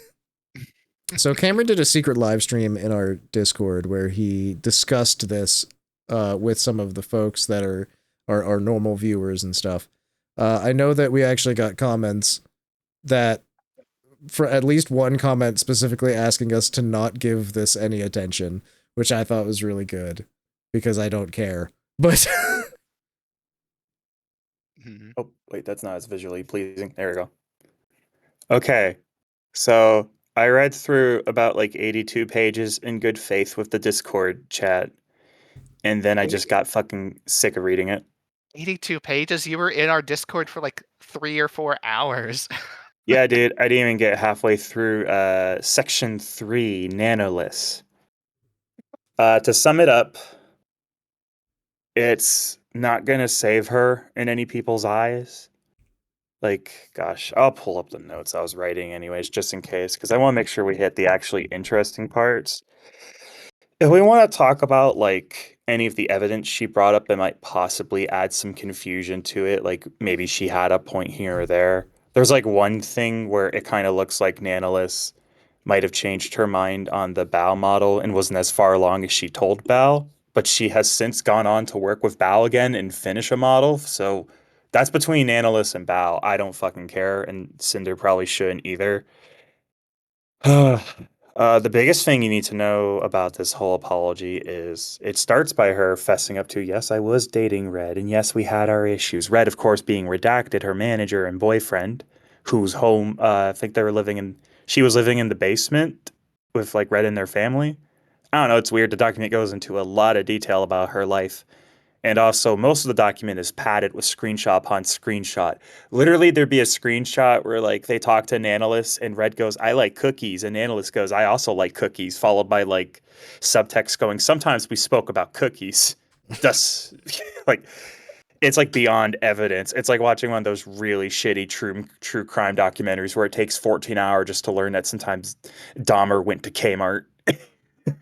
So Cameron did a secret live stream in our Discord where he discussed this with some of the folks that are our normal viewers and stuff. I know that we actually got comments that, for at least one comment specifically asking us to not give this any attention, which I thought was really good. Because I don't care. But oh, wait, that's not as visually pleasing. There we go. Okay. So I read through about like 82 pages in good faith with the Discord chat. And then I just got fucking sick of reading it. 82 pages? You were in our Discord for like 3 or 4 hours. Yeah, dude. I didn't even get halfway through section 3, Nanoliths. To sum it up, it's not gonna save her in any people's eyes. Like, gosh, I'll pull up the notes I was writing anyways, just in case, because I want to make sure we hit the actually interesting parts. If we want to talk about, like, any of the evidence she brought up that might possibly add some confusion to it, like, maybe she had a point here or there. There's, like, one thing where it kind of looks like Nanoliths might have changed her mind on the Bao model and wasn't as far along as she told Bao, but she has since gone on to work with Bao again and finish a model, so that's between Nanoliths and Bao. I don't fucking care, and Cinder probably shouldn't either. The biggest thing you need to know about this whole apology is it starts by her fessing up to, yes, I was dating Red, and yes, we had our issues. Red, of course, being redacted, her manager and boyfriend, whose home, I think she was living in the basement with like Red and their family. I don't know, it's weird. The document goes into a lot of detail about her life. And also, most of the document is padded with screenshot upon screenshot. Literally, there'd be a screenshot where, like, they talk to Nanoliths, and Red goes, I like cookies, and Nanoliths goes, I also like cookies, followed by, like, subtext going, sometimes we spoke about cookies. Thus, like, it's, like, beyond evidence. It's like watching one of those really shitty true crime documentaries where it takes 14 hours just to learn that sometimes Dahmer went to Kmart.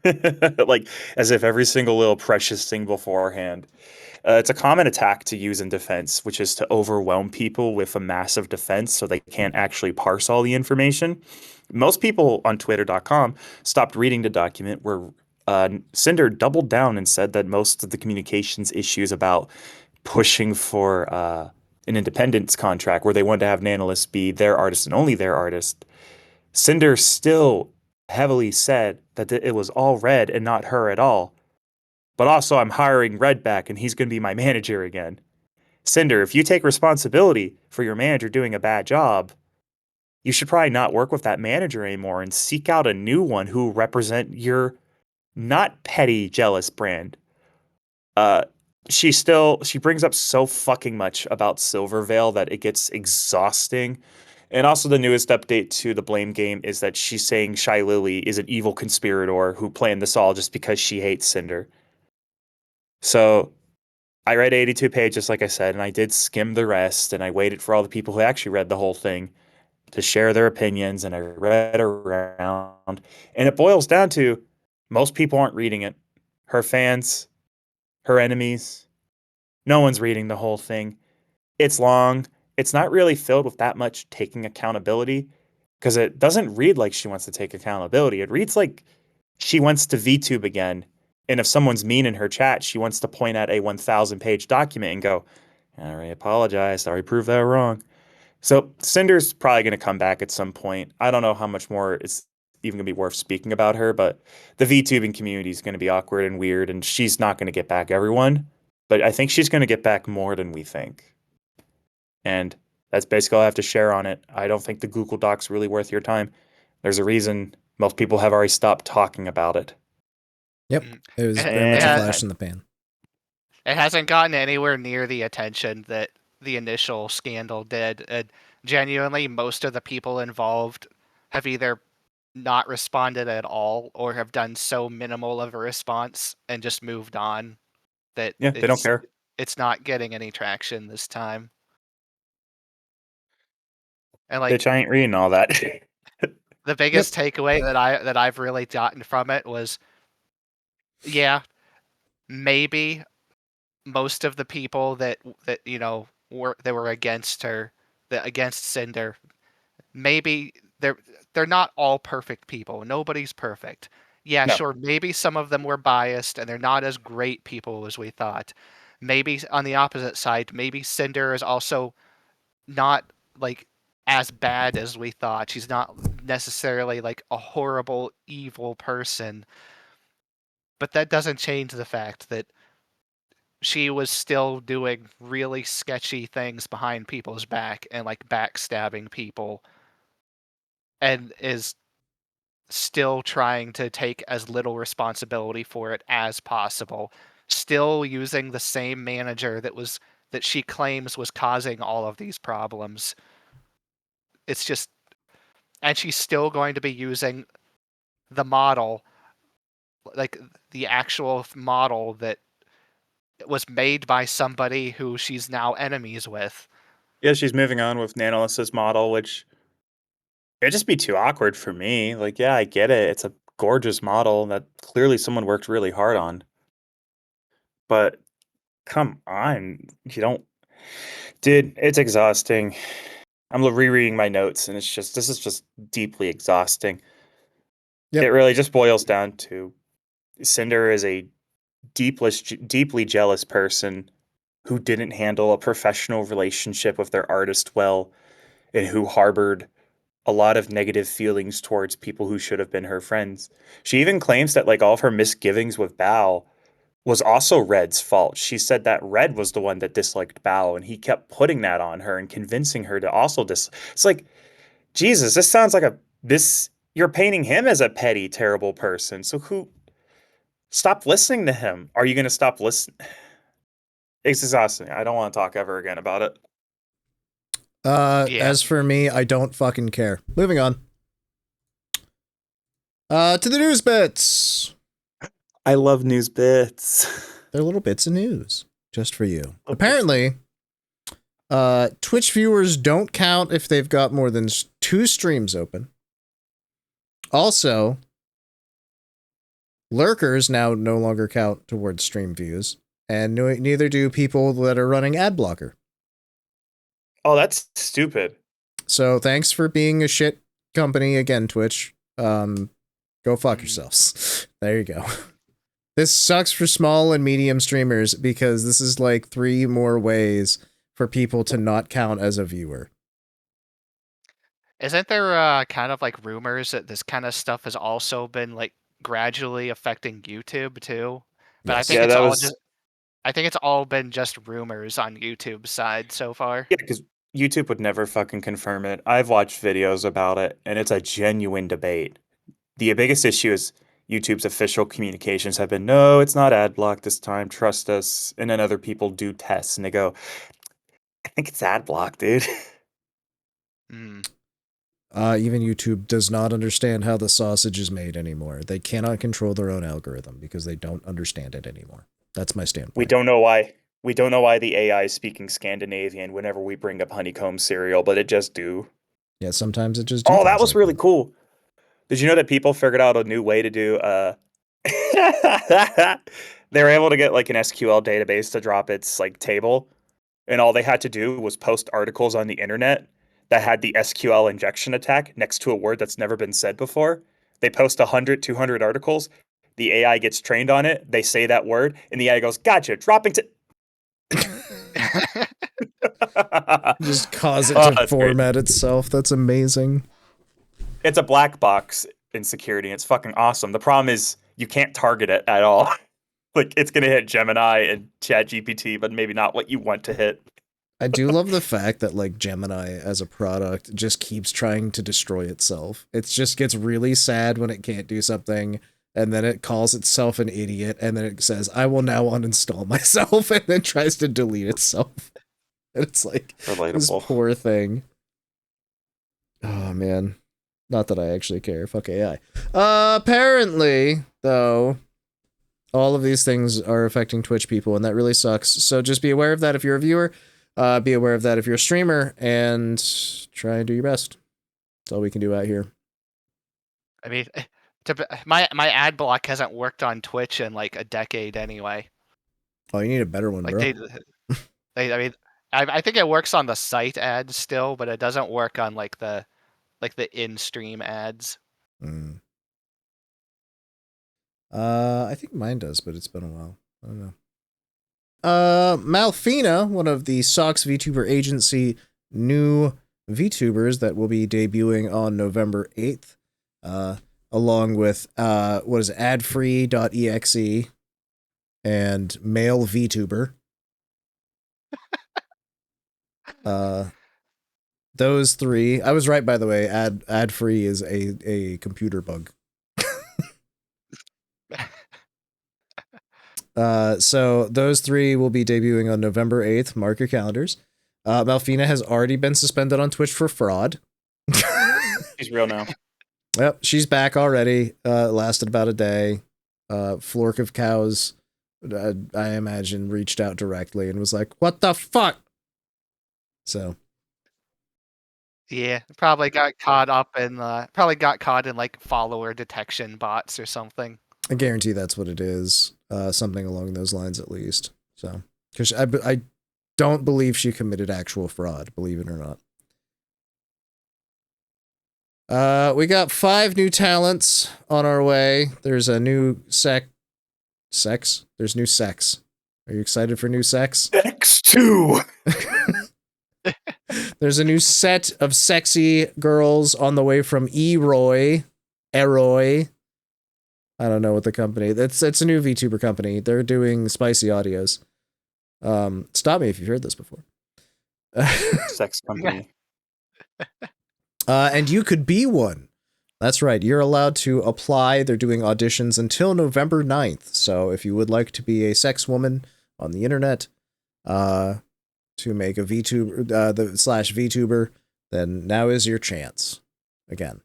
Like, as if every single little precious thing beforehand. It's a common attack to use in defense, which is to overwhelm people with a massive defense so they can't actually parse all the information. Most people on Twitter.com stopped reading the document where Cinder doubled down and said that most of the communications issues about pushing for an independence contract where they wanted to have Nanoliths be their artist and only their artist, Cinder still heavily said that it was all Red and not her at all. But also, I'm hiring Red back and he's going to be my manager again. Cinder, if you take responsibility for your manager doing a bad job, you should probably not work with that manager anymore and seek out a new one who will represent your not petty, jealous brand. Uh, she brings up so fucking much about Silvervale that it gets exhausting. And also the newest update to the blame game is that she's saying Shy Lily is an evil conspirator who planned this all just because she hates Cinder. So I read 82 pages, like I said, and I did skim the rest, and I waited for all the people who actually read the whole thing to share their opinions, and I read around. And it boils down to most people aren't reading it. Her fans, her enemies, no one's reading the whole thing. It's long. It's not really filled with that much taking accountability because it doesn't read like she wants to take accountability. It reads like she wants to VTube again. And if someone's mean in her chat, she wants to point at a 1,000-page document and go, I already apologized. I already proved that wrong. So Cinder's probably going to come back at some point. I don't know how much more it's even going to be worth speaking about her, but the VTubing community is going to be awkward and weird, and she's not going to get back everyone. But I think she's going to get back more than we think. And that's basically all I have to share on it. I don't think the Google Doc's really worth your time. There's a reason most people have already stopped talking about it. Yep, it was very much a flash in the pan. It hasn't gotten anywhere near the attention that the initial scandal did. Genuinely, most of the people involved have either not responded at all or have done so minimal of a response and just moved on that they don't care. It's not getting any traction this time. And Bitch, I ain't reading all that. The biggest takeaway that I've really gotten from it was, yeah, maybe most of the people that were against her, against Cinder, maybe they're not all perfect people. Nobody's perfect. Yeah, No. sure, maybe some of them were biased and they're not as great people as we thought. Maybe on the opposite side, maybe Cinder is also not like as bad as we thought. She's not necessarily like a horrible, evil person. But that doesn't change the fact that she was still doing really sketchy things behind people's back and like backstabbing people and is still trying to take as little responsibility for it as possible. Still using the same manager that she claims was causing all of these problems. It's just, and she's still going to be using the model, like the actual model that was made by somebody who she's now enemies with. Yeah, she's moving on with Nanolys's model, which it'd just be too awkward for me. Like, yeah, I get it. It's a gorgeous model that clearly someone worked really hard on. But come on, you don't... Dude, it's exhausting. I'm rereading my notes, and this is just deeply exhausting. Yep. It really just boils down to Cinder is a deeply jealous person who didn't handle a professional relationship with their artist well, and who harbored a lot of negative feelings towards people who should have been her friends. She even claims that like all of her misgivings with Bao was also Red's fault. She said that Red was the one that disliked Bao, and he kept putting that on her and convincing her to also It's like, Jesus, this sounds like you're painting him as a petty, terrible person. So stop listening to him. Are you going to stop listening? It's exhausting. I don't want to talk ever again about it. As for me, I don't fucking care. Moving on. To the news bits. I love news bits. They're little bits of news just for you. Apparently, Twitch viewers don't count if they've got more than 2 streams open. Also, lurkers now no longer count towards stream views, and neither do people that are running ad blocker. Oh, that's stupid. So thanks for being a shit company again, Twitch. Go fuck yourselves. There you go. This sucks for small and medium streamers because this is like 3 more ways for people to not count as a viewer. Isn't there kind of like rumors that this kind of stuff has also been like gradually affecting YouTube too? But I Yes. think Yeah, it's that all was just I think it's all been just rumors on YouTube's side so far. yeah, because YouTube would never fucking confirm it. I've watched videos about it, and it's a genuine debate. The biggest issue is YouTube's official communications have been, no, it's not ad block this time, trust us. And then other people do tests, and they go, I think it's ad block, dude. Mm. Even YouTube does not understand how the sausage is made anymore. They cannot control their own algorithm because they don't understand it anymore. That's my We standpoint. don't know why. We don't know why the AI is speaking Scandinavian whenever we bring up honeycomb cereal, but it just do. Yeah, sometimes it just do Oh, that things was like really that. cool. Did you know that people figured out a new way to do they were able to get like an SQL database to drop its like table, and all they had to do was post articles on the internet that had the SQL injection attack next to a word that's never been said before. They post 100, 200 articles, the AI gets trained on it, they say that word, and the AI goes, gotcha, dropping to Just cause it Oh, to that's great. format itself. That's amazing. It's a black box in security. It's fucking awesome. The problem is you can't target it at all. Like it's gonna hit Gemini and ChatGPT, but maybe not what you want to hit. I do love the fact that like Gemini as a product just keeps trying to destroy itself. It just gets really sad when it can't do something, and then it calls itself an idiot, and then it says, I will now uninstall myself, and then tries to delete itself. And it's like this Relatable. poor thing. Oh man. Not that I actually care. Fuck AI. Apparently, though, all of these things are affecting Twitch people, and that really sucks. So just be aware of that if you're a viewer. Be aware of that if you're a streamer, and try and do your best. That's all we can do out here. I mean, my ad block hasn't worked on Twitch in like a decade anyway. Oh, you need a better one, Like bro. I mean, I think it works on the site ads still, but it doesn't work on like the in-stream ads. Mm. I think mine does, but it's been a while. I don't know. Malfina, one of the Socks VTuber agency new VTubers that will be debuting on November 8th, along with, what is it, adfree.exe and male VTuber. Those three, I was right, by the way, ad-free is a computer bug. So those three will be debuting on November 8th. Mark your calendars. Malfina has already been suspended on Twitch for fraud. She's real now. Yep, she's back already. Lasted about a day. Flork of Cows, I imagine, reached out directly and was like, what the fuck? So. Yeah, probably got caught in like follower detection bots or something. I guarantee that's what it is. Something along those lines, at least. So, because I don't believe she committed actual fraud, believe it or not. We got 5 new talents on our way. There's a new sex. There's new sex. Are you excited for new sex? X2. There's a new set of sexy girls on the way from E-roi. E-roi. I don't know what the company. It's a new VTuber company. They're doing spicy audios. Stop me if you've heard this before. Sex company. And you could be one. That's right. You're allowed to apply. They're doing auditions until November 9th. So if you would like to be a sex woman on the internet, to make a VTuber, slash VTuber, then now is your chance. Again.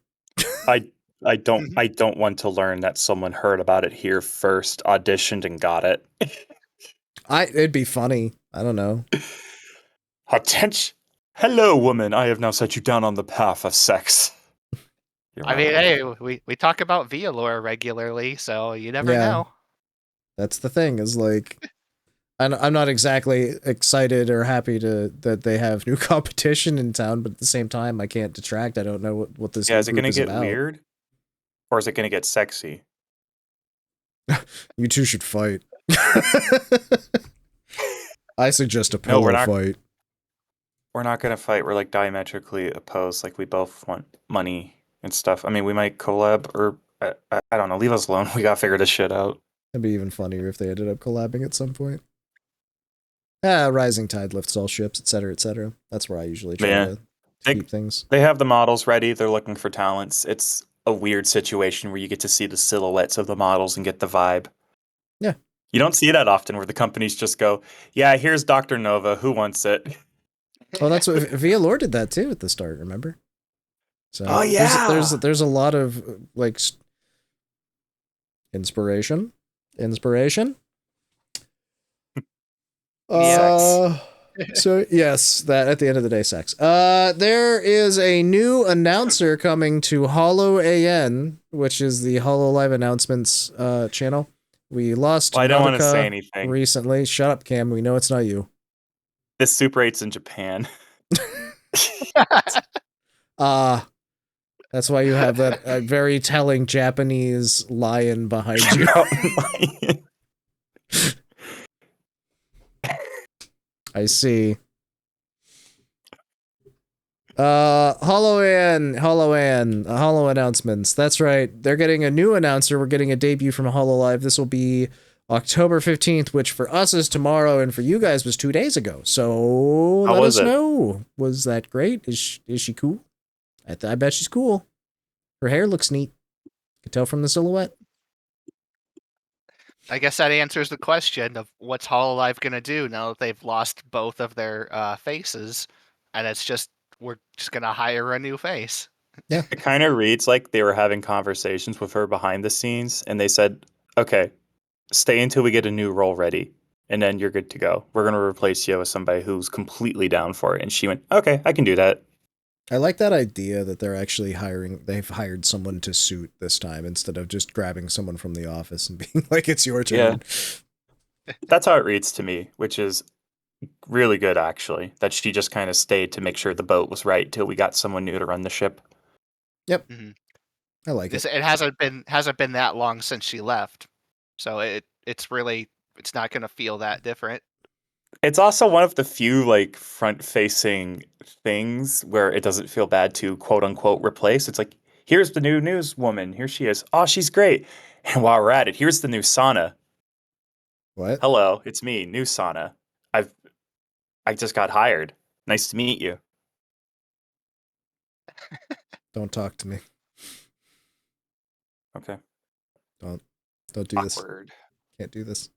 I don't want to learn that someone heard about it here first, auditioned and got it. It'd be funny. I don't know. Attention. Hello, woman. I have now set you down on the path of sex. I mean, hey, we talk about Vialore regularly, so you never know. That's the thing, is like, I'm not exactly excited or happy that they have new competition in town, but at the same time, I can't detract. I don't know what this is it group going to get about. weird? Or is it going to get sexy? You two should fight. I suggest a No, pillow fight. we're not gonna fight. We're like diametrically opposed. Like we both want money and stuff. I mean, we might collab or I don't know. Leave us alone. We gotta figure this shit out. It'd be even funnier if they ended up collabing at some point. Rising tide lifts all ships, etc., etc. That's where I usually try to keep things. They have the models ready. They're looking for talents. It's a weird situation where you get to see the silhouettes of the models and get the vibe. Yeah. You don't see that often where the companies just go, yeah, here's Dr. Nova. Who wants it? Oh, that's what Via Lore did that too at the start, remember? So oh, yeah. There's a lot of like inspiration. So yes, that at the end of the day, sex. There is a new announcer coming to HoloAN, which is the HoloLive announcements channel. We lost. I don't want to say anything recently. Shut up, Cam. We know it's not you. This Super 8's in Japan. That's why you have that very telling Japanese lion behind you. I see. Holo announcements. That's right. They're getting a new announcer. We're getting a debut from HoloLive. This will be October 15th, which for us is tomorrow, and for you guys was 2 days ago. So let us know. Was that great? Is she cool? I bet she's cool. Her hair looks neat. You can tell from the silhouette. I guess that answers the question of what's HoloLive going to do now that they've lost both of their faces, and it's just we're just going to hire a new face. Yeah. It kind of reads like they were having conversations with her behind the scenes, and they said, okay, stay until we get a new role ready, and then you're good to go. We're going to replace you with somebody who's completely down for it. And she went, okay, I can do that. I like that idea that they're actually they've hired someone to suit this time instead of just grabbing someone from the office and being like, it's your turn. Yeah. That's how it reads to me, which is really good, actually, that she just kind of stayed to make sure the boat was right till we got someone new to run the ship. Yep. Mm-hmm. I like it. It hasn't been that long since she left. So it's not going to feel that different. It's also one of the few like front-facing things where it doesn't feel bad to quote unquote replace. It's like, here's the new newswoman. Here she is. Oh, she's great. And while we're at it, here's the new Sana. What? Hello, it's me, new Sana. I just got hired. Nice to meet you. Don't talk to me. Okay. Don't do Awkward. this. Can't do this.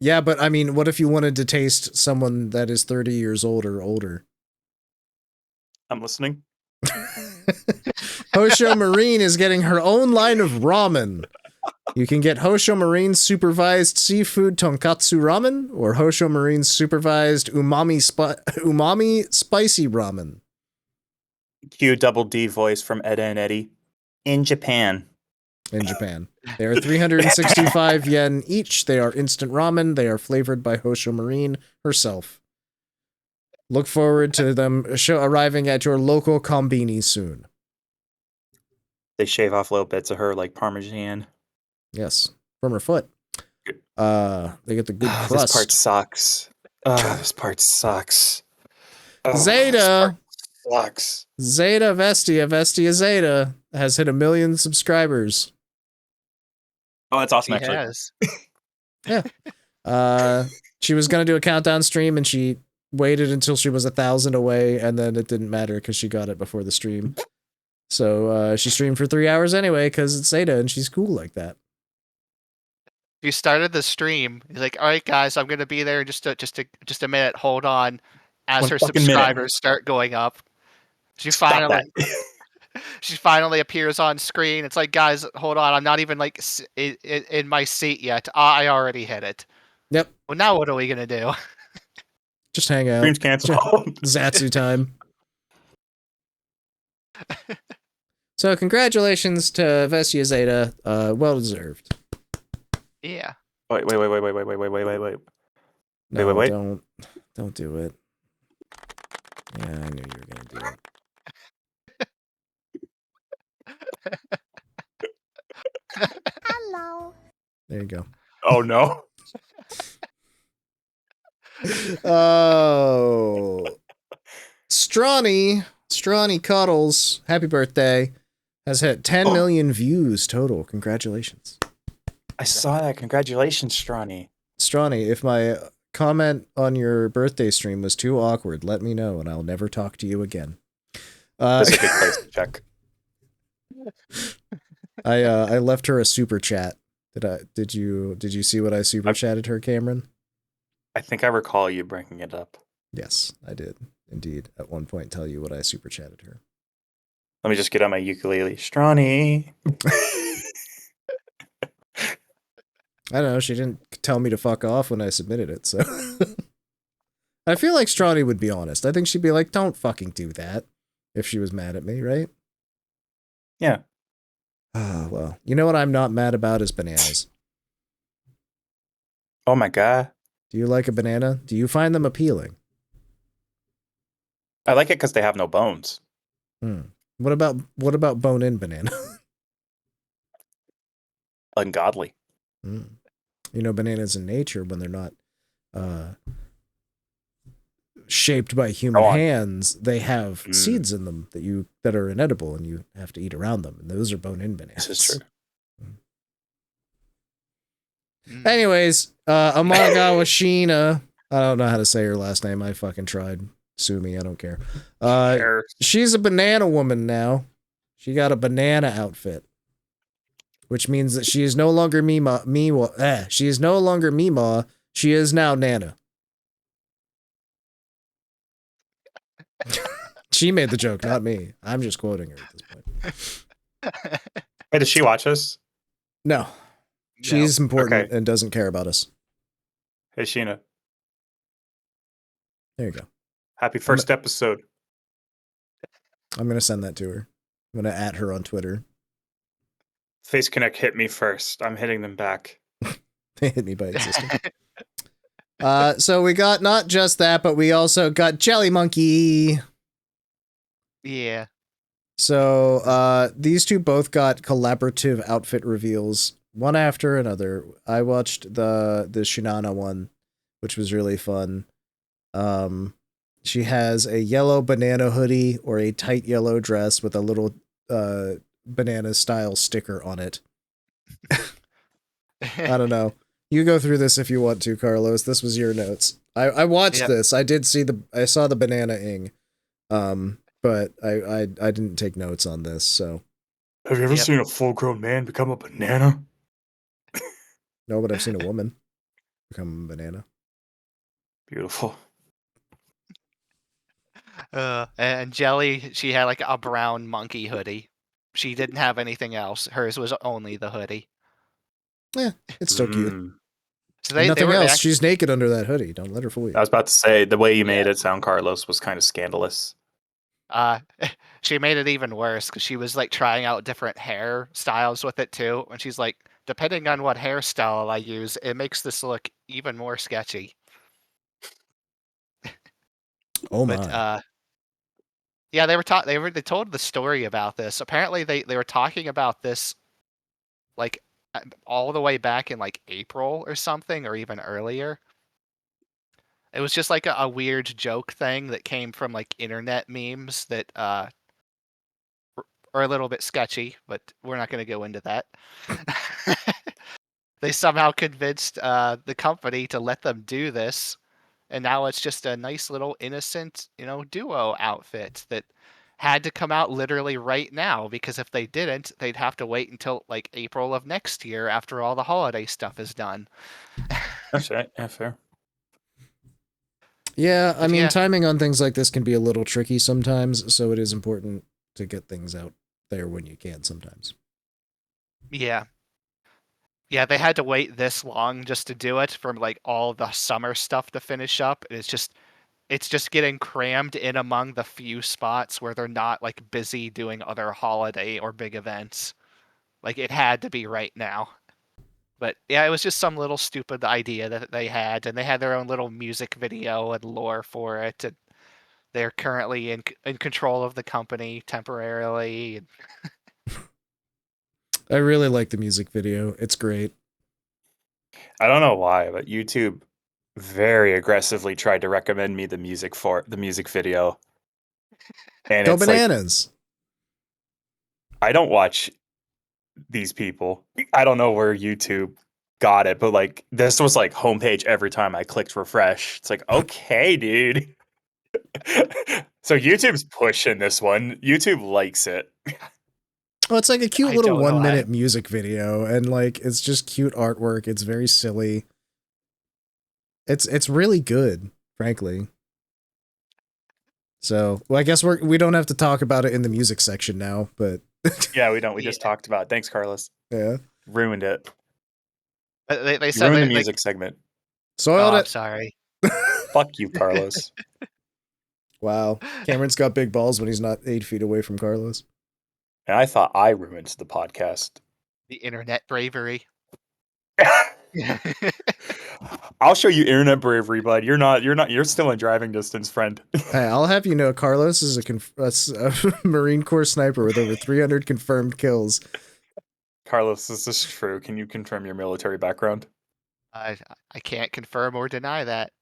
Yeah, but I mean, what if you wanted to taste someone that is 30 years old or older? I'm listening. Houshou Marine is getting her own line of ramen. You can get Houshou Marine's supervised seafood tonkatsu ramen or Houshou Marine's supervised umami spicy ramen. Cue double D voice from Edda and Eddie. In Japan. In Japan. They are 365 yen each. They are instant ramen. They are flavored by Houshou Marine herself. Look forward to them arriving at your local kombini soon. They shave off little bits of her like Parmesan. Yes, from her foot. They get the good crust. This part sucks. This part sucks. Zeta sucks. Zeta Vestia Zeta has hit 1 million subscribers. Oh, that's awesome, She actually. has. Yeah. She was going to do a countdown stream, and she waited until she was 1,000 away, and then it didn't matter because she got it before the stream. So she streamed for 3 hours anyway because it's Zeta, and she's cool like that. She started the stream. He's like, "All right, guys, I'm gonna be there in just a minute. Hold on." As her subscribers start going up, she finally appears on screen. It's like, guys, hold on. I'm not even like in my seat yet. I already hit it. Yep. Well, now what are we gonna do? Just hang out. Stream's canceled. Zatsu time. So congratulations to Vestia Zeta. Well deserved. Yeah. Wait. No, wait. Don't do it. Yeah, I knew you were gonna do it. Hello. There you go. Oh no. Oh, Stronny Cuddles, happy birthday, has hit 10 million views total. Congratulations. I saw that. Congratulations, Stronny. Stronny, if my comment on your birthday stream was too awkward, let me know and I'll never talk to you again. That's a good place to check. I left her a super chat. Did you see what I super chatted her, Cameron? I think I recall you bringing it up. Yes, I did indeed at one point tell you what I super chatted her. Let me just get on my ukulele. Stronny. I don't know, she didn't tell me to fuck off when I submitted it, so I feel like Stronny would be honest. I think she'd be like, don't fucking do that if she was mad at me, right? Yeah. Oh, well. You know what I'm not mad about is bananas. Oh my god. Do you like a banana? Do you find them appealing? I like it because they have no bones. What about bone-in banana? Ungodly. You know, bananas in nature, when they're not shaped by human hands, they have seeds in them that are inedible, and you have to eat around them. And those are bone-in bananas. This is true. Anyways, Amagawa Shiina. I don't know how to say her last name. I fucking tried. Sue me. I don't care. She's a banana woman now. She got a banana outfit, which means that she is no longer she is no longer Mima. She is now Nana. She made the joke, not me. I'm just quoting her at this point. Hey, does she watch us? No. She's important and doesn't care about us. Hey, Shiina. There you go. Happy first episode. I'm going to send that to her. I'm going to @ her on Twitter. Face Connect hit me first. I'm hitting them back. They hit me by existing. So we got not just that, but we also got Jelly Monkey. Yeah. So these two both got collaborative outfit reveals, one after another. I watched the Shinana one, which was really fun. She has a yellow banana hoodie or a tight yellow dress with a little banana style sticker on it. I don't know. You go through this if you want to, Carlos. This was your notes. I watched this. I did see I saw the banana ing. But I didn't take notes on this, so. Have you ever seen a full-grown man become a banana? No, but I've seen a woman become a banana. Beautiful. And Jelly, she had like a brown monkey hoodie. She didn't have anything else. Hers was only the hoodie. Yeah, it's still cute. So nothing else. She's naked under that hoodie. Don't let her fool you. I was about to say, the way you made it sound, Carlos, was kind of scandalous. She made it even worse because she was like trying out different hairstyles with it too. And she's like, depending on what hairstyle I use, it makes this look even more sketchy. Oh my. But, yeah, they told the story about this. Apparently they were talking about this like all the way back in like April or something, or even earlier. It was just like a weird joke thing that came from like internet memes that are a little bit sketchy, but we're not going to go into that. They somehow convinced the company to let them do this, and now it's just a nice little innocent, duo outfit that had to come out literally right now, because if they didn't, they'd have to wait until like April of next year after all the holiday stuff is done. That's right. Yeah, fair. Yeah, I mean, timing on things like this can be a little tricky sometimes, so it is important to get things out there when you can sometimes. Yeah. Yeah, they had to wait this long just to do it, from like all the summer stuff to finish up. It's just getting crammed in among the few spots where they're not like busy doing other holiday or big events. Like, it had to be right now. But yeah, it was just some little stupid idea that they had, and they had their own little music video and lore for it. And they're currently in control of the company temporarily. I really like the music video. It's great. I don't know why, but YouTube very aggressively tried to recommend me the music video. And Go it's like, bananas. I don't watch these people. I don't know where YouTube got it, but like this was like homepage every time I clicked refresh. It's like, okay, dude. So YouTube's pushing this one. YouTube likes it. Oh, it's like a cute I little don't know. 1 minute music video, and like it's just cute artwork. It's very silly. It's really good, frankly. So, well, I guess we don't have to talk about it in the music section now, but Yeah, we don't. We just talked about it. Thanks, Carlos. yeah, Ruined it. They You said ruined the they, like, music segment. soiled I'm it. sorry. Fuck you, Carlos. Wow, Cameron's got big balls when he's not 8 feet away from Carlos. And I thought I ruined the podcast. The internet bravery. I'll show you internet bravery, bud. You're still in driving distance, friend. Hey, I'll have you know, Carlos is a Marine Corps sniper with over 300 confirmed kills. Carlos, is this true? Can you confirm your military background? I can't confirm or deny that.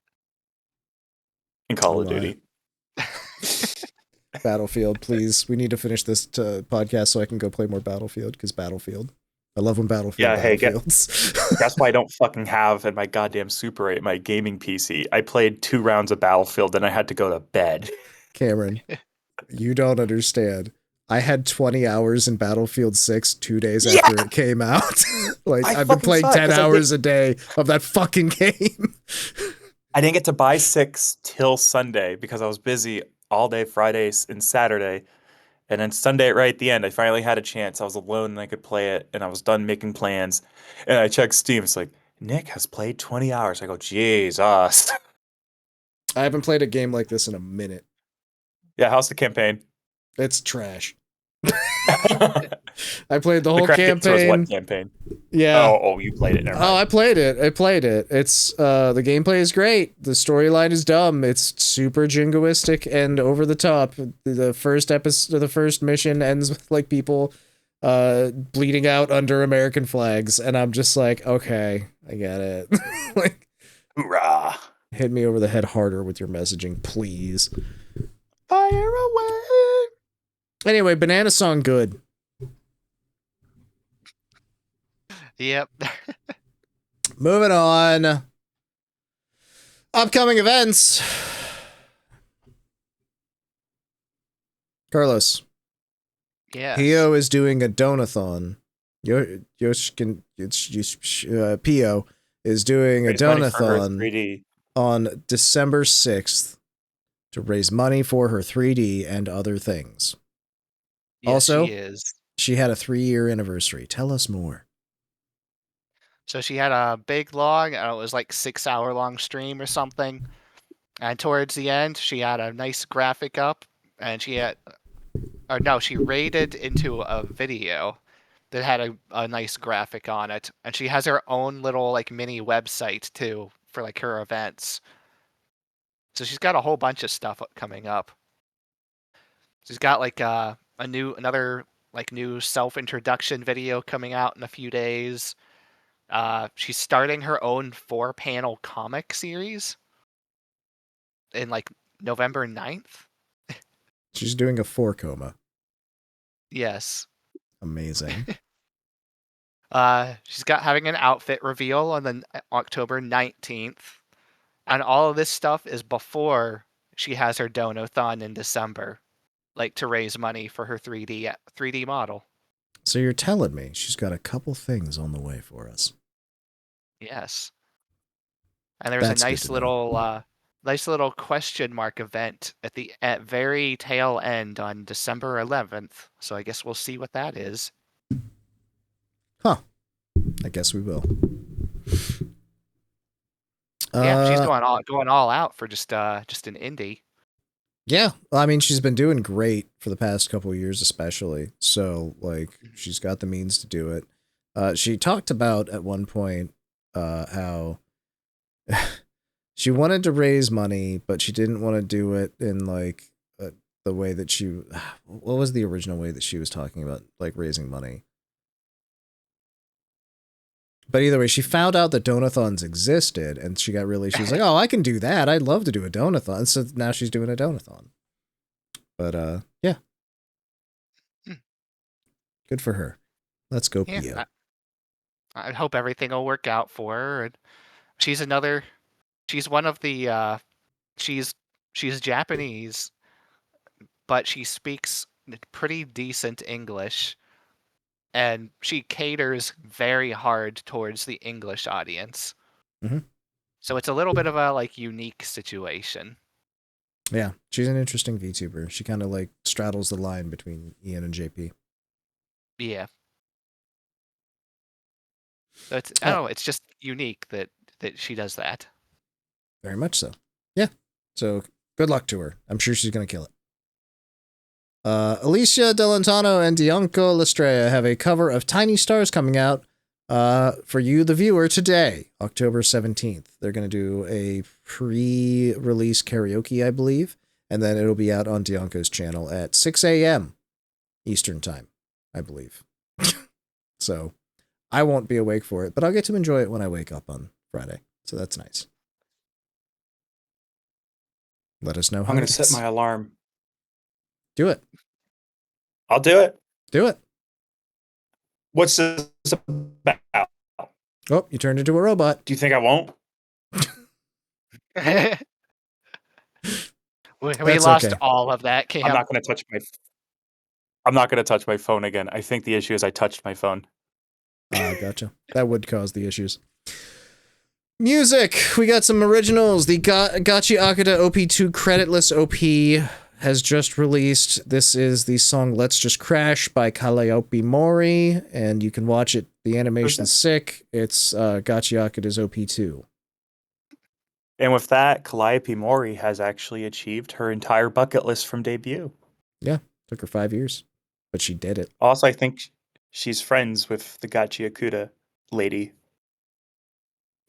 In Call Oh of my. Duty. Battlefield, please. We need to finish this podcast so I can go play more Battlefield, because Battlefield. I love when Battlefield Yeah, hey, battlefields. That's why I don't fucking have in my goddamn Super 8 my gaming PC. I played 2 rounds of Battlefield, then I had to go to bed. Cameron, you don't understand. I had 20 hours in Battlefield 6 2 days after it came out. Like, I've been playing 10 hours a day of that fucking game. I didn't get to buy 6 till Sunday because I was busy all day Fridays and Saturday. And then Sunday, right at the end, I finally had a chance. I was alone and I could play it, and I was done making plans. And I checked Steam. It's like, Nick has played 20 hours. I go, Jesus. I haven't played a game like this in a minute. Yeah, how's the campaign? It's trash. I played the whole correct answer was campaign. what campaign? Yeah. Oh, you played it. Never mind. Oh, I played it. It's the gameplay is great. The storyline is dumb. It's super jingoistic and over the top. The first episode, the first mission ends with like people bleeding out under American flags, and I'm just like, okay, I get it. Like, Hoorah. hit me over the head harder with your messaging, please. Fire away. Anyway, Banana Song good. Yep. Moving on. Upcoming events. Carlos. Yeah. Pio is doing a Donathon. Pio is doing a Raise money for her Donathon 3D. on December 6th to raise money for her 3D and other things. Yes, Also, she is. She had a 3-year anniversary. Tell us more. So she had a big long, it was like 6-hour long stream or something. And towards the end, she had a nice graphic up, and she raided into a video that had a nice graphic on it. And she has her own little like mini website too for like her events. So she's got a whole bunch of stuff coming up. She's got like another like new self-introduction video coming out in a few days. She's starting her own 4-panel comic series in like November 9th. She's doing a 4-coma. Yes. Amazing. She's having an outfit reveal on the October 19th. And all of this stuff is before she has her Donothon in December, like to raise money for her 3D model. So you're telling me she's got a couple things on the way for us. Yes. And there's That's a good to know. nice little question mark event at very tail end on December 11th. So I guess we'll see what that is. Huh. I guess we will. Yeah, she's going all out for just an indie. Yeah, I mean, she's been doing great for the past couple of years, especially. So, like, she's got the means to do it. She talked about at one point how she wanted to raise money, but she didn't want to do it in like the way that she. What was the original way that she was talking about, like raising money? But either way, she found out that Donathons existed, and she was like, oh, I can do that. I'd love to do a Donathon. So now she's doing a Donathon. But, yeah. Good for her. Let's go, Pio. I hope everything will work out for her. And she's one of the, she's Japanese, but she speaks pretty decent English. And she caters very hard towards the English audience. Mm-hmm. So it's a little bit of a like unique situation. Yeah, she's an interesting VTuber. She kind of like straddles the line between Ian and JP. Yeah. So it's I don't know, it's just unique that she does that. Very much so. Yeah. So good luck to her. I'm sure she's gonna kill it. Alicia Delantano and Dianko Lestrea have a cover of Tiny Stars coming out for you, the viewer, today, October 17th. They're going to do a pre-release karaoke, I believe, and then it'll be out on Dianko's channel at 6 a.m. Eastern Time, I believe. So I won't be awake for it, but I'll get to enjoy it when I wake up on Friday. So that's nice. Let us know how I'm going to set my alarm. Do it. I'll do it. Do it. What's this about? Oh, you turned into a robot. Do you think I won't? we lost all of that, Cam. I'm not going to touch my phone again. I think the issue is I touched my phone. Gotcha. That would cause the issues. Music. We got some originals. The Gachi Akata OP2 creditless OP has just released. This is the song Let's Just Crash by Calliope Mori, and you can watch it. The animation's sick. It's Gachi Akata's OP2. And with that, Calliope Mori has actually achieved her entire bucket list from debut. Yeah, took her 5 years, but she did it. Also, I think she's friends with the Gachi Akuta lady.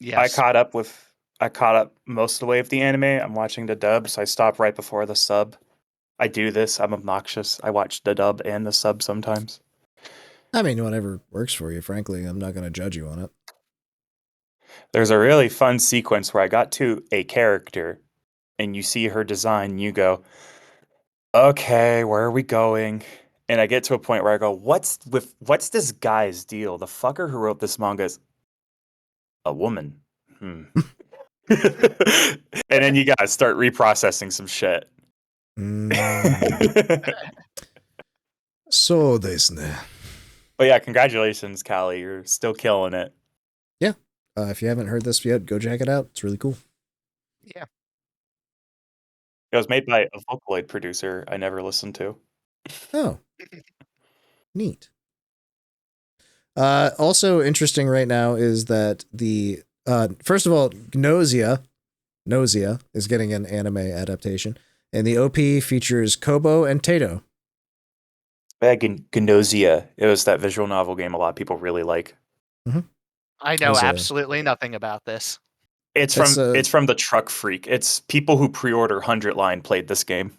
Yes. I caught up most of the way of the anime. I'm watching the dub, so I stopped right before the sub. I do this. I'm obnoxious. I watch the dub and the sub sometimes. I mean, whatever works for you, frankly. I'm not going to judge you on it. There's a really fun sequence where I got to a character, and you see her design, you go, okay, where are we going? And I get to a point where I go, what's this guy's deal? The fucker who wrote this manga is a woman. And then you gotta start reprocessing some shit. So desu ne. But yeah, congratulations, Calli. You're still killing it. Yeah. If you haven't heard this yet, go check it out. It's really cool. Yeah. It was made by a Vocaloid producer I never listened to. Oh. Neat. Also interesting right now is that the first of all, Gnosia is getting an anime adaptation, and the OP features Kobo and Tato. Gnosia. It was that visual novel game a lot of people really like. Mm-hmm. I know absolutely nothing about this. It's from the Truck Freak. It's people who pre-order 100 Line played this game.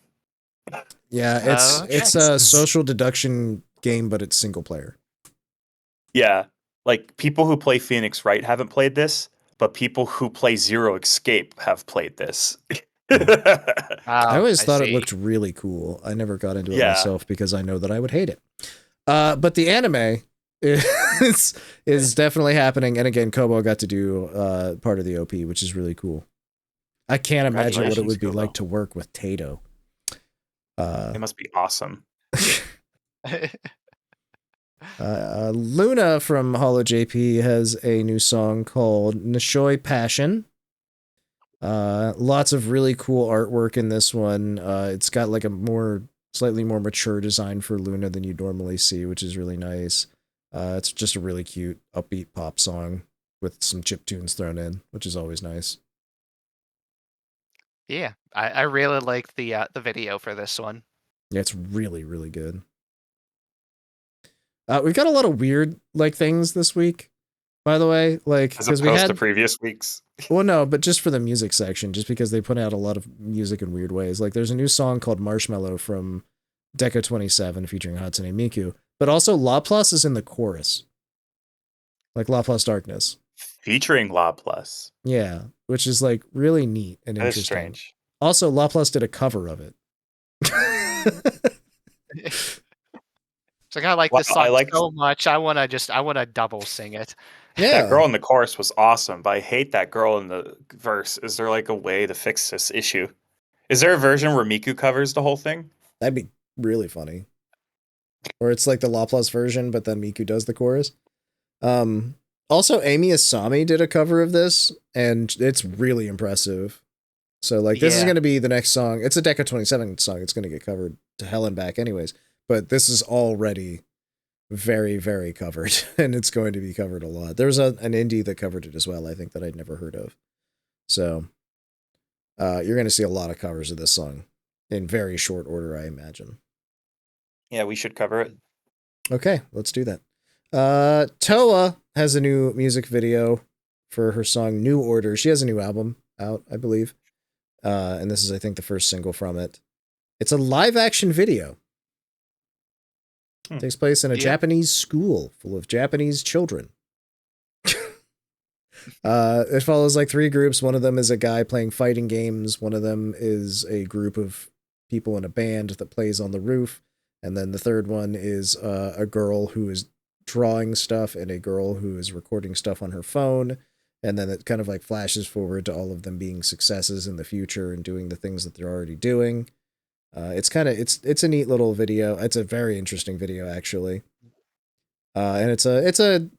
Yeah, it's a social deduction game, but it's single player. Yeah, like people who play Phoenix Wright haven't played this, but people who play Zero Escape have played this. I always thought it looked really cool. I never got into it myself because I know that I would hate it. But the anime is definitely happening, and again, Kobo got to do part of the OP, which is really cool. I can't imagine what it would be like to work with Tato. It must be awesome. Luna from HoloJP has a new song called Nnishoi Passion. Lots of really cool artwork in this one. It's got like a slightly more mature design for Luna than you'd normally see, which is really nice. It's just a really cute upbeat pop song with some chiptunes thrown in, which is always nice. Yeah, I really like the video for this one. Yeah, it's really, really good. We've got a lot of weird things this week, by the way, as opposed to previous weeks. Well, no, but just for the music section, just because they put out a lot of music in weird ways. Like there's a new song called Marshmallow from Deco 27 featuring Hatsune Miku, but also La Plus is in the chorus. like La Plus Darkness. Featuring La Plus. Yeah, which is like really neat and That is interesting. strange. Also, La Plus did a cover of it. It's like I like Wow, this song I liked so much. I wanna double sing it. Yeah. that girl in the chorus was awesome, but I hate that girl in the verse. Is there like a way to fix this issue? Is there a version where Miku covers the whole thing? That'd be really funny. Or it's like the La Plus version, but then Miku does the chorus. Also, Amy Asami did a cover of this, and it's really impressive. So, like, this is Yeah. going to be the next song. It's a Deco 27 song. It's going to get covered to hell and back anyways. But this is already very, very covered, and it's going to be covered a lot. There's an indie that covered it as well, I think, that I'd never heard of. So, you're going to see a lot of covers of this song in very short order, I imagine. Yeah, we should cover it. Okay, let's do that. Towa has a new music video for her song New Order. She has a new album out, I believe. And this is, I think, the first single from it. It's a live action video. It takes place in a Japanese school full of Japanese children. It follows like 3 groups. One of them is a guy playing fighting games. One of them is a group of people in a band that plays on the roof. And then the third one is a girl who is drawing stuff and a girl who is recording stuff on her phone. And then it kind of like flashes forward to all of them being successes in the future and doing the things that they're already doing. It's a neat little video. It's a very interesting video, actually. And it's a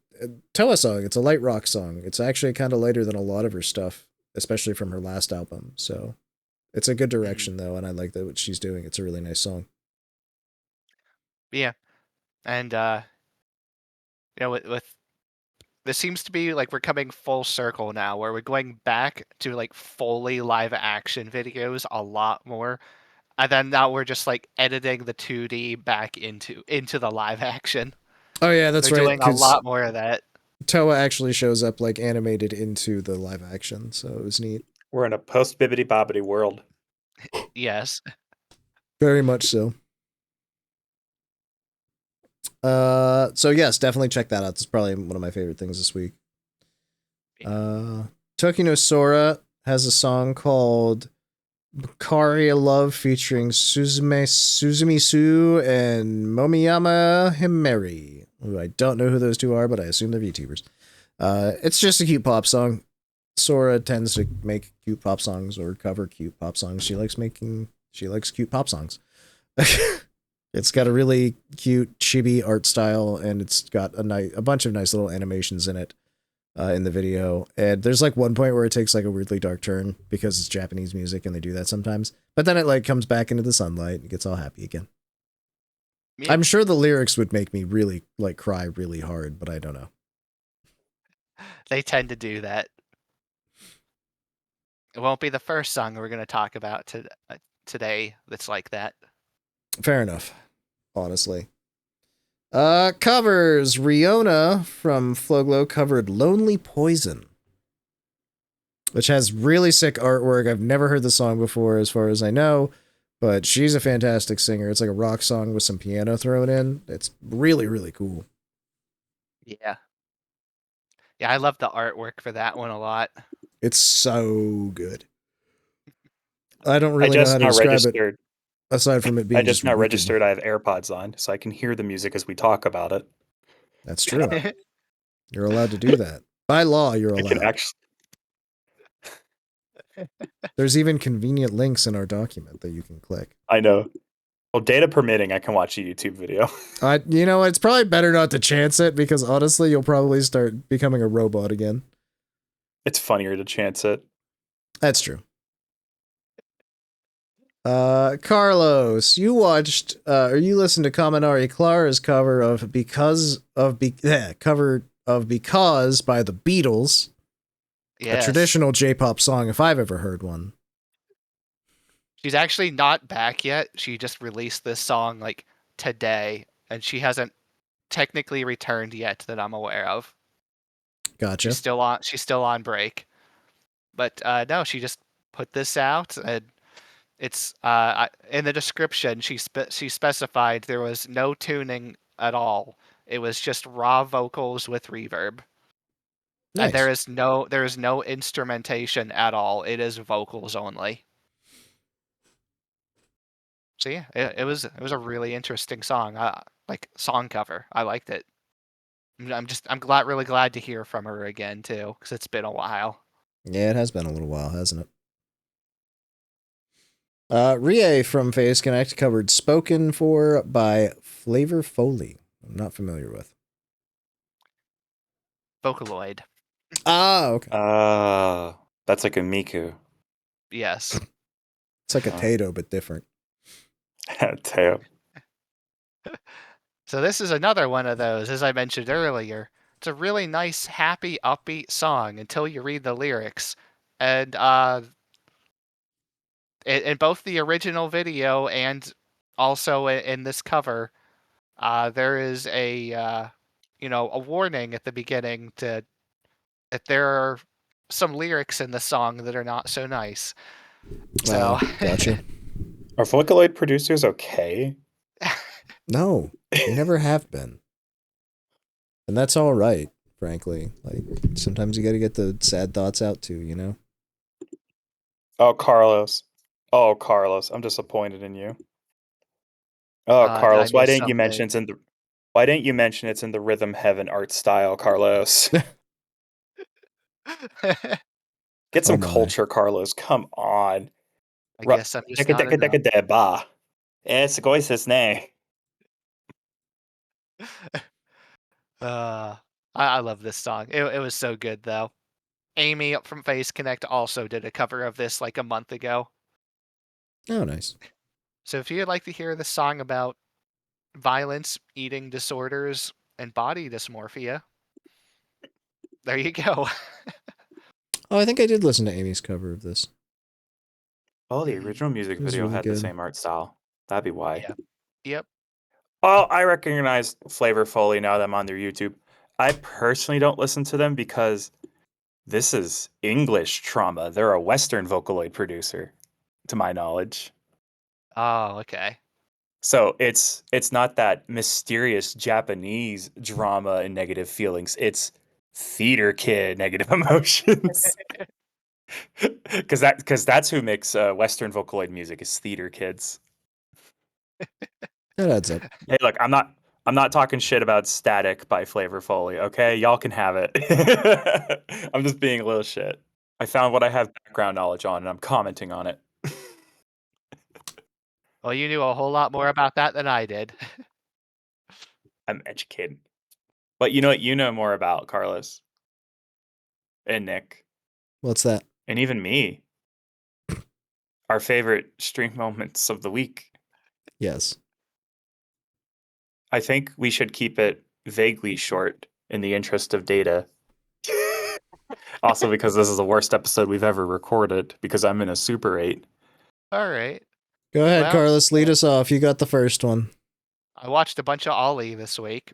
Towa song. It's a light rock song. It's actually kind of lighter than a lot of her stuff, especially from her last album. So it's a good direction, though, and I like that what she's doing. It's a really nice song. Yeah. And with this seems to be like we're coming full circle now, where we're going back to like fully live action videos a lot more. And then now we're just like editing the 2D back into the live action. Oh yeah, that's They're right. doing a lot more of that. Towa actually shows up like animated into the live action, so it was neat. We're in a post Bibbidi Bobbidi world. Yes. Very much so. So yes, definitely check that out. It's probably one of my favorite things this week. Tokino Sora has a song called Bacharia Love featuring Suzumisu and Momiyama Himeri, who I don't know who those two are, but I assume they're VTubers. It's just a cute pop song. Sora tends to make cute pop songs or cover cute pop songs. She likes cute pop songs. It's got a really cute chibi art style, and it's got a bunch of nice little animations in it in the video. And there's like one point where it takes like a weirdly dark turn because it's Japanese music and they do that sometimes. But then it like comes back into the sunlight and gets all happy again. Yeah. I'm sure the lyrics would make me really like cry really hard, but I don't know. They tend to do that. It won't be the first song we're going to talk about today that's like that. Fair enough, honestly. Covers. Riona from Floglo covered Lonely Poison, which has really sick artwork. I've never heard the song before as far as I know, but she's a fantastic singer. It's like a rock song with some piano thrown in. It's really, really cool. Yeah. Yeah, I love the artwork for that one a lot. It's so good. I don't really know how to describe it. Aside from it being I just not registered, I have AirPods on, so I can hear the music as we talk about it. That's true. You're allowed to do that. By law, you're allowed. I can actually... There's even convenient links in our document that you can click. I know. Well, data permitting, I can watch a YouTube video. You know, it's probably better not to chance it because honestly, you'll probably start becoming a robot again. It's funnier to chance it. That's true. Carlos, you watched or you listened to Kaminari Clara's cover of Because by the Beatles. Yes. A traditional J-pop song if I've ever heard one. She's actually not back yet. She just released this song like today, and she hasn't technically returned yet that I'm aware of. Gotcha. She's still on break. But no, she just put this out, and it's in the description she specified there was no tuning at all. It was just raw vocals with reverb. And Nice. there is no instrumentation at all. It is vocals only. So yeah, it was a really interesting song. Like song cover. I liked it. I'm really glad to hear from her again too, because it's been a while. Yeah, it has been a little while, hasn't it? Rie from Phase Connect covered Spoken For by Flavor Foley. I'm not familiar with. Vocaloid. Ah, okay. That's like a Miku. Yes. It's like a Tato, but different. Teo. So this is another one of those, as I mentioned earlier. It's a really nice, happy, upbeat song until you read the lyrics. And in both the original video and also in this cover, there is a warning at the beginning that there are some lyrics in the song that are not so nice. So gotcha. Are Vocaloid producers okay? No, they never have been. And that's all right, frankly. Like, sometimes you gotta get the sad thoughts out too, you know? Oh, Carlos. I'm disappointed in you. Oh, did I Carlos, miss something? why didn't you mention it's in the Rhythm Heaven art style, Carlos? Get Oh some my. culture, Carlos. Come on. I guess I'm just not enough. Es goises ne. I love this song. It was so good though. Amy from Face Connect also did a cover of this like a month ago. Oh, nice. So if you'd like to hear the song about violence, eating disorders, and body dysmorphia, there you go. Oh, I think I did listen to Amy's cover of this. Oh, the original music It was video really had the good. same art style. That'd be why. Yeah. Yep. Oh, I recognize Flavor Foley now that I'm on their YouTube. I personally don't listen to them because this is English trauma. They're a Western Vocaloid producer, to my knowledge. Oh, okay. So it's not that mysterious Japanese drama and negative feelings. It's theater kid negative emotions. Because that's who makes Western Vocaloid music is theater kids. That adds up. Hey, look, I'm not talking shit about Static by Flavor Foley, okay? Y'all can have it. I'm just being a little shit. I found what I have background knowledge on and I'm commenting on it. Well, you knew a whole lot more about that than I did. I'm educated. But you know what you know more about, Carlos? And Nick. What's that? And even me. Our favorite stream moments of the week. Yes. I think we should keep it vaguely short in the interest of data. Also because this is the worst episode we've ever recorded because I'm in a Super 8. All right. Go ahead, Well, Carlos. Lead us off. You got the first one. I watched a bunch of Ollie this week,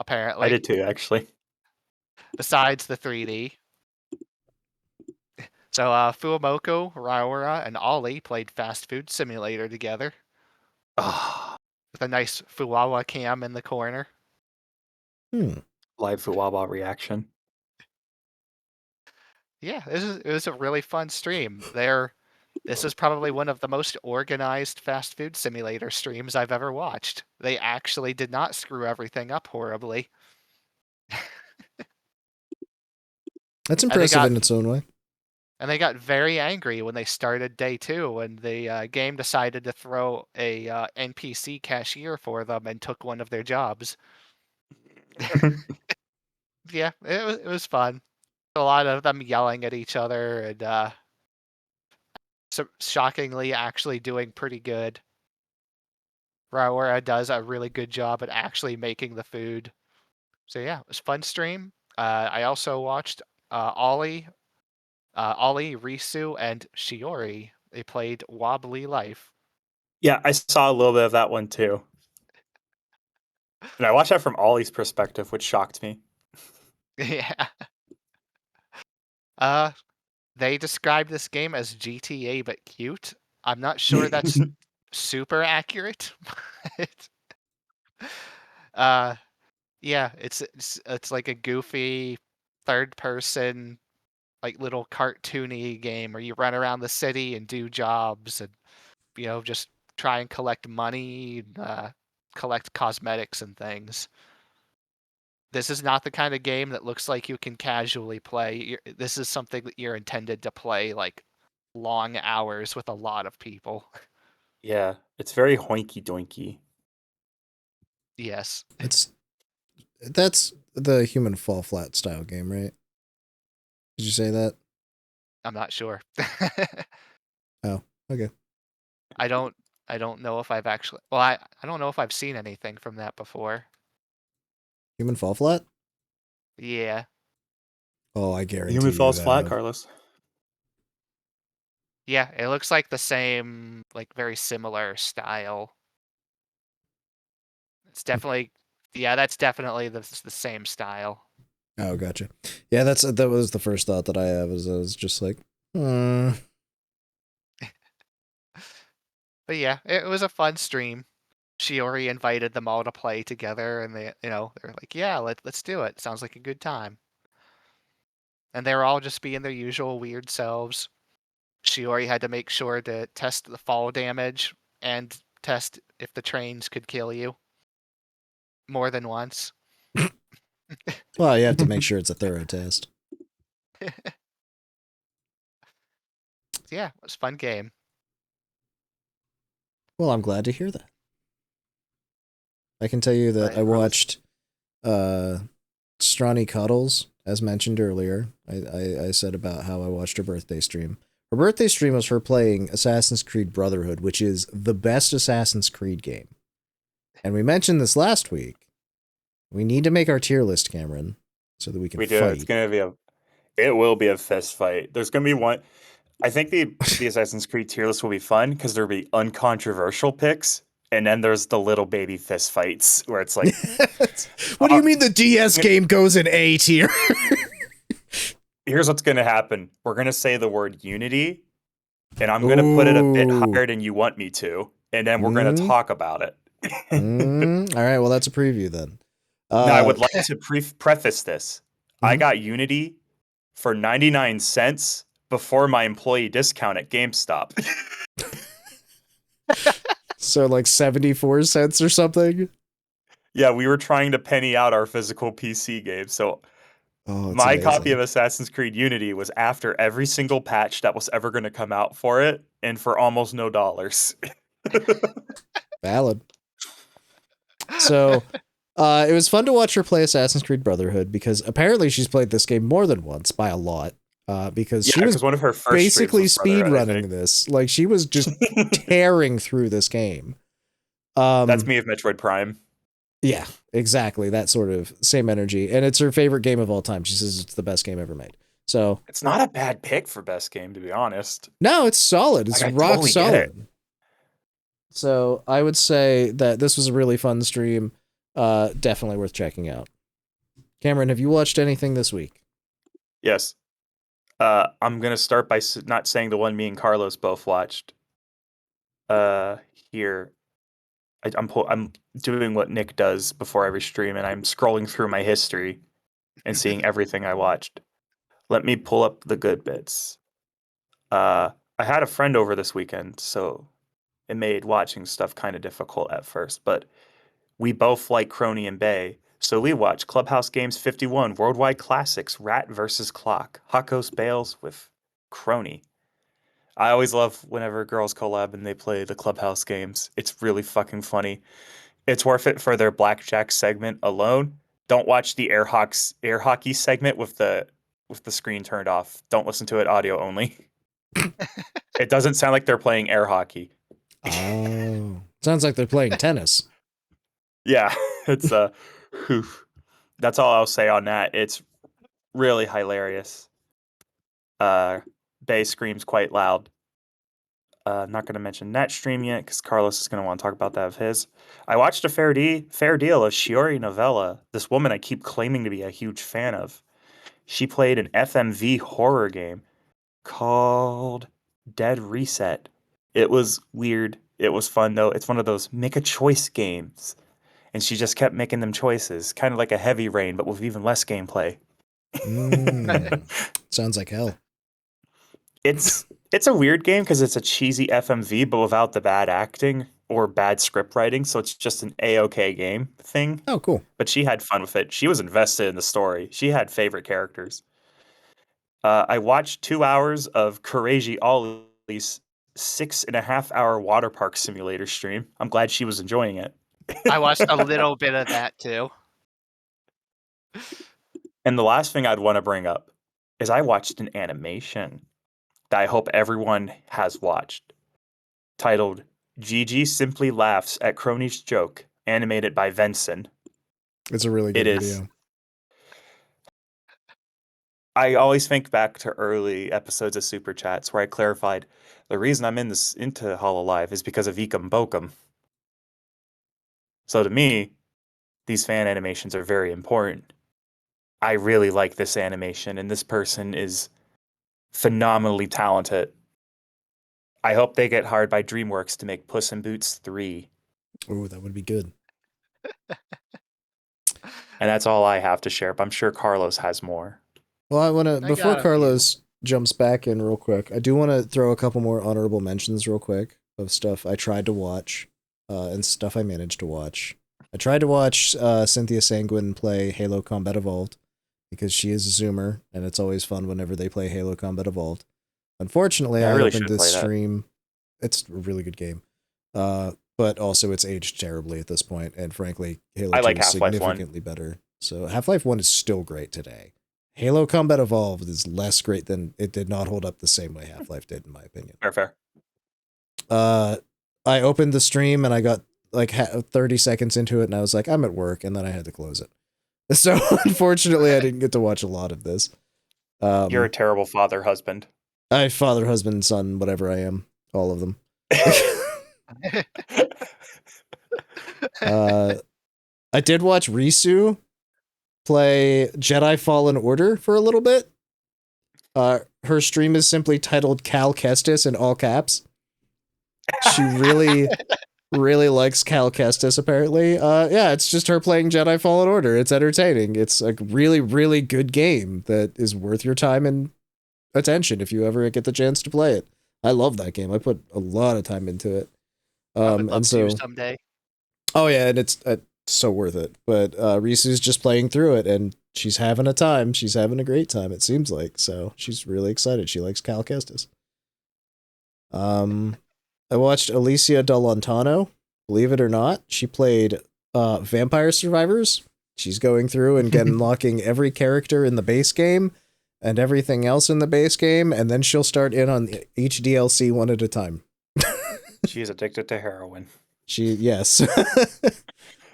apparently. I did too, actually. Besides the 3D. So Fubuki, Riona, and Ollie played Fast Food Simulator together Ah, with a nice Fuwawa cam in the corner. live Fuwaba reaction. Yeah, it was a really fun stream. This is probably one of the most organized fast food simulator streams I've ever watched. They actually did not screw everything up horribly. That's impressive got- in its own way. And they got very angry when they started day 2 when the game decided to throw a NPC cashier for them and took one of their jobs. Yeah, it was fun. A lot of them yelling at each other and so shockingly actually doing pretty good. Raora does a really good job at actually making the food. So yeah, it was a fun stream. I also watched Ollie, Risu, and Shiori. They played Wobbly Life. Yeah, I saw a little bit of that one too. And I watched that from Ollie's perspective, which shocked me. Yeah. They described this game as GTA but cute. I'm not sure that's super accurate, but yeah, it's like a goofy third person, like little cartoony game where you run around the city and do jobs and just try and collect money, collect cosmetics and things. This is not the kind of game that looks like you can casually play. This is something that you're intended to play like long hours with a lot of people. Yeah, it's very hoinky doinky. Yes. That's the human fall flat style game, right? Did you say that? I'm not sure. Oh, okay. I don't know if I've actually I don't know if I've seen anything from that before. Human fall flat? Yeah. Oh, I guarantee Human you falls flat, have. Carlos. Yeah, it looks like the same, like very similar style. It's definitely that's definitely the same style. Oh, gotcha. Yeah, that was the first thought that I have. Is I was just like, But yeah, it was a fun stream. Shiori invited them all to play together, and they're like, "Yeah, let's do it. Sounds like a good time." And they were all just being their usual weird selves. Shiori had to make sure to test the fall damage and test if the trains could kill you more than once. well, you have to make sure it's a thorough test. Yeah, it was a fun game. Well, I'm glad to hear that. I can tell you that Right, I Carlos. watched Stronny Cuddles, as mentioned earlier. I said about how I watched her birthday stream. Her birthday stream was her playing Assassin's Creed Brotherhood, which is the best Assassin's Creed game. And we mentioned this last week. We need to make our tier list, Cameron, so that we can We do. fight. It's gonna be it will be a fist fight. There's gonna be one. I think the Assassin's Creed tier list will be fun because there'll be uncontroversial picks, and then there's the little baby fist fights where it's like, What do you mean the DS game goes in A tier? here's what's gonna happen. We're gonna say the word unity, and I'm gonna put it a bit Ooh. higher than you want me to, and then we're gonna talk about it. All right, well, that's a preview then. Now, I would like to preface this. I Mhm. got Unity for 99 cents before my employee discount at GameStop. So like 74 cents or something? Yeah, we were trying to penny out our physical PC game. So Oh, it's my copy amazing. of Assassin's Creed Unity was after every single patch that was ever going to come out for it, and for almost no dollars. Valid. So, it was fun to watch her play Assassin's Creed Brotherhood because apparently she's played this game more than once by a lot. Because Yeah, she was because one of her first basically streams was speed Brotherhood, I running this. Like she was just tearing through this game. That's me of Metroid Prime. Yeah, exactly. That sort of same energy. And it's her favorite game of all time. She says it's the best game ever made. So It's not a bad pick for best game, to be honest. no, it's solid. It's Like, I rock totally get it. solid. So I would say that this was a really fun stream. Definitely worth checking out. Cameron, have you watched anything this week? Yes. I'm gonna start by not saying the one me and Carlos both watched. Here, I'm doing what Nick does before every stream, and I'm scrolling through my history and seeing everything I watched. Let me pull up the good bits. I had a friend over this weekend, so it made watching stuff kind of difficult at first, but we both like Kronii and Bay, so we watched Clubhouse Games 51 Worldwide Classics Rat vs. Clock, Hakos Bales with Kronii. I always love whenever girls collab and they play the Clubhouse games. It's really fucking funny. It's worth it for their blackjack segment alone. Don't watch the air hockey segment with the screen turned off. Don't listen to it audio only. It doesn't sound like they're playing air hockey. Oh, sounds like they're playing tennis. Yeah, it's whew. That's all I'll say on that. It's really hilarious. Bay screams quite loud. Not going to mention that stream yet because Carlos is going to want to talk about that of his. I watched a fair deal of Shiori novella. This woman I keep claiming to be a huge fan of. She played an FMV horror game called Dead Reset. It was weird. It was fun though. It's one of those make a choice games. And she just kept making them choices, kind of like a Heavy Rain, but with even less gameplay. Sounds like hell. It's a weird game because it's a cheesy FMV, but without the bad acting or bad script writing. So it's just an A-OK game thing. Oh, cool. But she had fun with it. She was invested in the story. She had favorite characters. I watched 2 hours of Courage Ollie's 6.5 hour water park simulator stream. I'm glad she was enjoying it. I watched a little bit of that too. And the last thing I'd want to bring up is I watched an animation that I hope everyone has watched, titled Gigi Simply Laughs at Kronii's Joke, animated by Venson. It's a really good video. I always think back to early episodes of Super Chats where I clarified the reason I'm into HoloLive is because of Ecom Bokum. So to me, these fan animations are very important. I really like this animation, and this person is phenomenally talented. I hope they get hired by DreamWorks to make Puss in Boots 3. Oh, that would be good. And that's all I have to share, but I'm sure Carlos has more. Well, I want to, before got a Carlos jumps back in real quick, I do want to throw a couple more honorable mentions real quick of stuff I tried to watch and stuff I managed to watch. I tried to watch Cynthia Sanguine play Halo Combat Evolved because she is a Zoomer, and it's always fun whenever they play Halo Combat Evolved. Unfortunately, Yeah, I I really opened should play this that. stream. It's a really good game. But also it's aged terribly at this point, and frankly, Halo I 2 like is Half-Life 1. significantly better. So Half-Life 1 is still great today. Halo Combat Evolved is less great than it did not hold up the same way Half-Life did, in my opinion. Fair. I opened the stream and I got like 30 seconds into it and I was like, I'm at work, and then I had to close it. So unfortunately, I didn't get to watch a lot of this. You're a terrible father, husband. I father, husband, son, whatever I am, all of them. I did watch Risu play Jedi Fallen Order for a little bit. Her stream is simply titled Cal Kestis in all caps. She really, really likes Cal Kestis, apparently. Yeah, it's just her playing Jedi Fallen Order. It's entertaining. It's a really, really good game that is worth your time and attention if you ever get the chance to play it. I love that game. I put a lot of time into it. I would love and so to someday. Oh yeah, and it's so worth it. But Risu's just playing through it, and she's having a time. She's having a great time, it seems like. So she's really excited. She likes Cal Kestis. I watched Alicia Delantano. Believe it or not, she played Vampire Survivors. She's going through and unlocking every character in the base game and everything else in the base game, and then she'll start in on each DLC one at a time. She's addicted to heroin. Yes.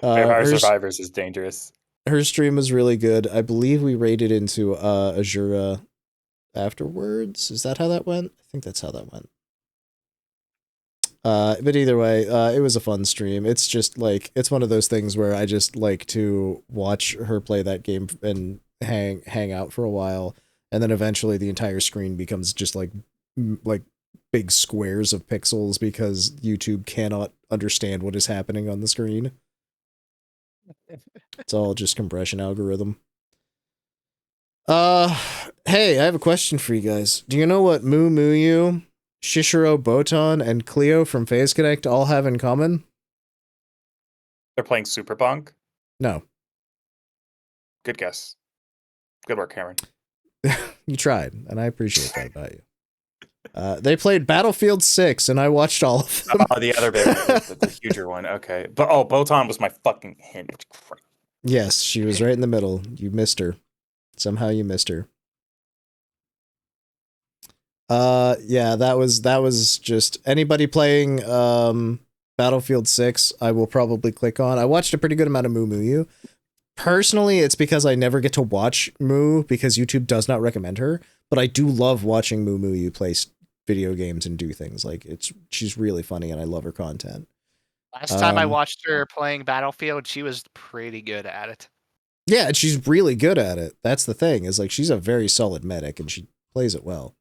Vampire Survivors is dangerous. Her stream was really good. I believe we raided into Azura afterwards. Is that how that went? I think that's how that went. But either way, it was a fun stream. It's just like, it's one of those things where I just like to watch her play that game and hang out for a while, and then eventually the entire screen becomes just like big squares of pixels because YouTube cannot understand what is happening on the screen. It's all just compression algorithm. Hey, I have a question for you guys. Do you know what Moo Muyu, Shishiro Botan, and Cleo from Phase Connect all have in common? They're playing Super Punk? No. Good guess. Good work, Cameron. You tried, and I appreciate that about you. They played Battlefield 6, and I watched all of them. Oh, the other big one, the huger one. Okay. But Botan was my fucking hint. Crap. Yes, she was right in the middle. You missed her. Somehow you missed her. Yeah, that was just anybody playing Battlefield 6, I will probably click on. I watched a pretty good amount of Moo Muyu. Personally, it's because I never get to watch Moo because YouTube does not recommend her, but I do love watching Moo Muyu play video games and do things. Like, she's really funny and I love her content. Last time I watched her playing Battlefield, she was pretty good at it. Yeah, and she's really good at it. That's the thing, is like she's a very solid medic and she plays it well.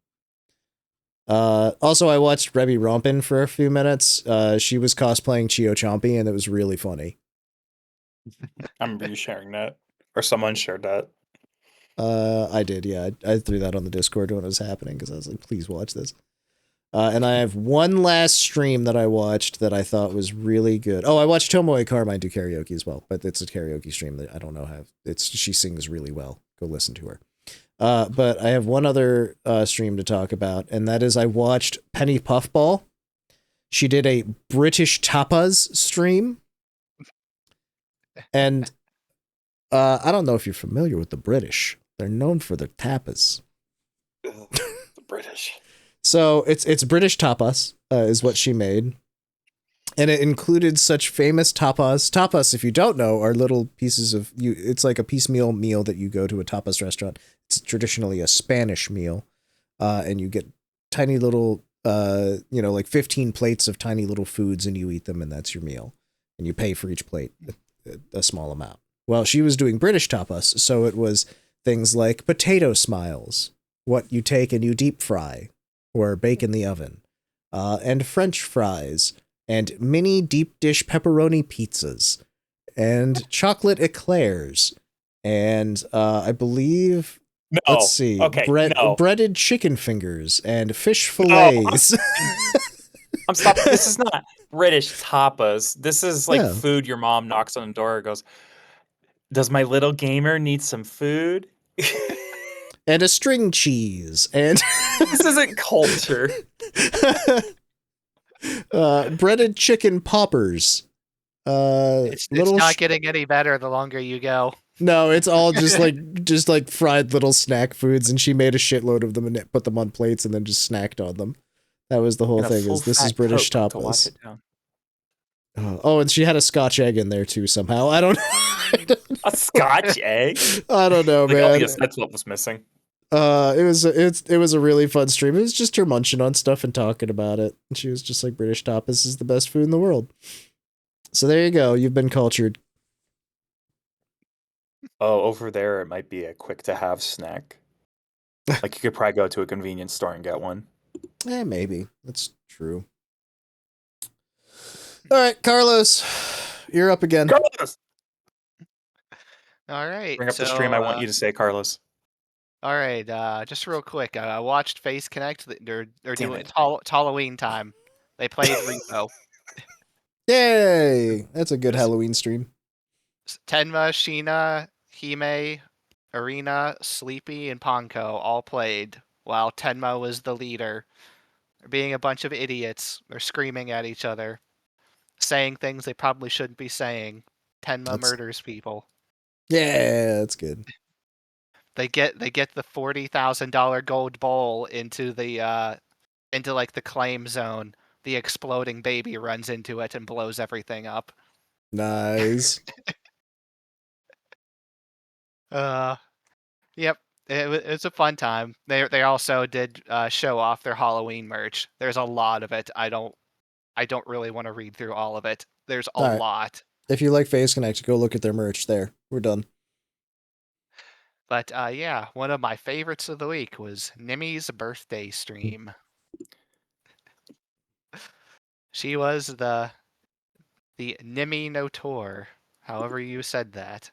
Also, I watched Rebby Rompin for a few minutes. She was cosplaying Chio Chompy and it was really funny. I remember you sharing that. Or someone shared that. I did, yeah. I threw that on the Discord when it was happening because I was like, please watch this. And I have one last stream that I watched that I thought was really good. Oh, I watched Tomoe Carmine do karaoke as well, but it's a karaoke stream that I don't know how. She sings really well. Go listen to her. But I have one other stream to talk about, and that is I watched Penny Puffball. She did a British tapas stream. And I don't know if you're familiar with the British. They're known for their tapas. The British. So it's British tapas is what she made. And it included such famous tapas. Tapas, if you don't know, are little pieces of it's like a piecemeal meal that you go to a tapas restaurant. It's traditionally a Spanish meal. And you get tiny little like 15 plates of tiny little foods and you eat them and that's your meal. And you pay for each plate a small amount. Well, she was doing British tapas, so it was things like potato smiles, what you take and you deep fry or bake in the oven, and French fries, and mini deep dish pepperoni pizzas, and chocolate eclairs, and I believe, No. let's see, Okay, no. breaded chicken fingers, and fish fillets. No, I'm stopping. This is not British tapas. This is like Yeah. food your mom knocks on the door and goes, does my little gamer need some food? And a string cheese, and This isn't culture. breaded chicken poppers. It's not getting any better the longer you go. No, it's all just like fried little snack foods, and she made a shitload of them and put them on plates and then just snacked on them. That was the whole thing. Is this is British tapas? Oh, and she had a Scotch egg in there too somehow. I don't know. A Scotch egg? I don't know, man. Yes, that's what was missing. It was a really fun stream. It was just her munching on stuff and talking about it. And she was just like, British tapas is the best food in the world. So there you go. You've been cultured. Oh, over there it might be a quick to have snack. Like you could probably go to a convenience store and get one. Maybe. That's true. All right, Carlos, you're up again. Carlos! All right. Bring up the stream. I want you to say, Carlos. All right. Just real quick. I watched Face Connect. They're doing it. it's Halloween time. They played Repo. Yay! That's a good Halloween stream. Tenma, Shiina, Hime, Arena, Sleepy, and Ponko all played, while Tenma was the leader. They're being a bunch of idiots. They're screaming at each other, saying things they probably shouldn't be saying. Tenma murders people. Yeah, that's good. They get the $40,000 gold bowl into the claim zone. The exploding baby runs into it and blows everything up. Nice. Yep. It's a fun time. They also did show off their Halloween merch. There's a lot of it. I don't really want to read through all of it. There's a lot. If you like Face Connect, go look at their merch there. We're done. But yeah, one of my favorites of the week was Nimi's birthday stream. She was the Nimi Notor, however you said that.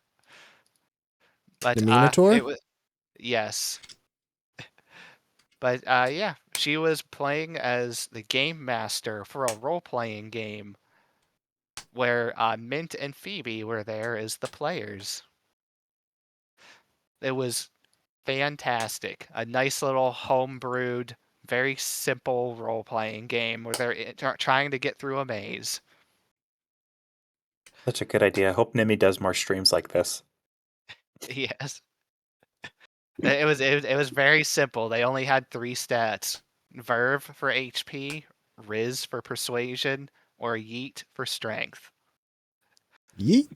But the Minotaur? Yes. But yeah, she was playing as the game master for a role-playing game where Mint and Phoebe were there as the players. It was fantastic. A nice little home-brewed, very simple role-playing game where they're trying to get through a maze. Such a good idea. I hope Nimi does more streams like this. Yes. It was very simple. They only had 3 stats: Verve for HP, Riz for Persuasion, or Yeet for Strength. Yeet.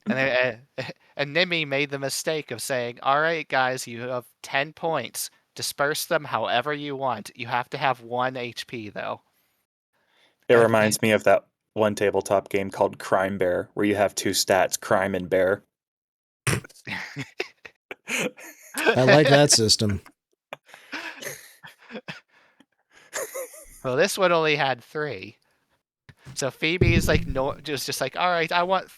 And Nimi made the mistake of saying, "All right, guys, you have 10 points. Disperse them however you want. You have to have 1 HP though." It reminds me of that one tabletop game called Crime Bear, where you have 2 stats, crime and bear. I like that system. Well, this one only had 3. So Phoebe is like, no, just like, all right, I want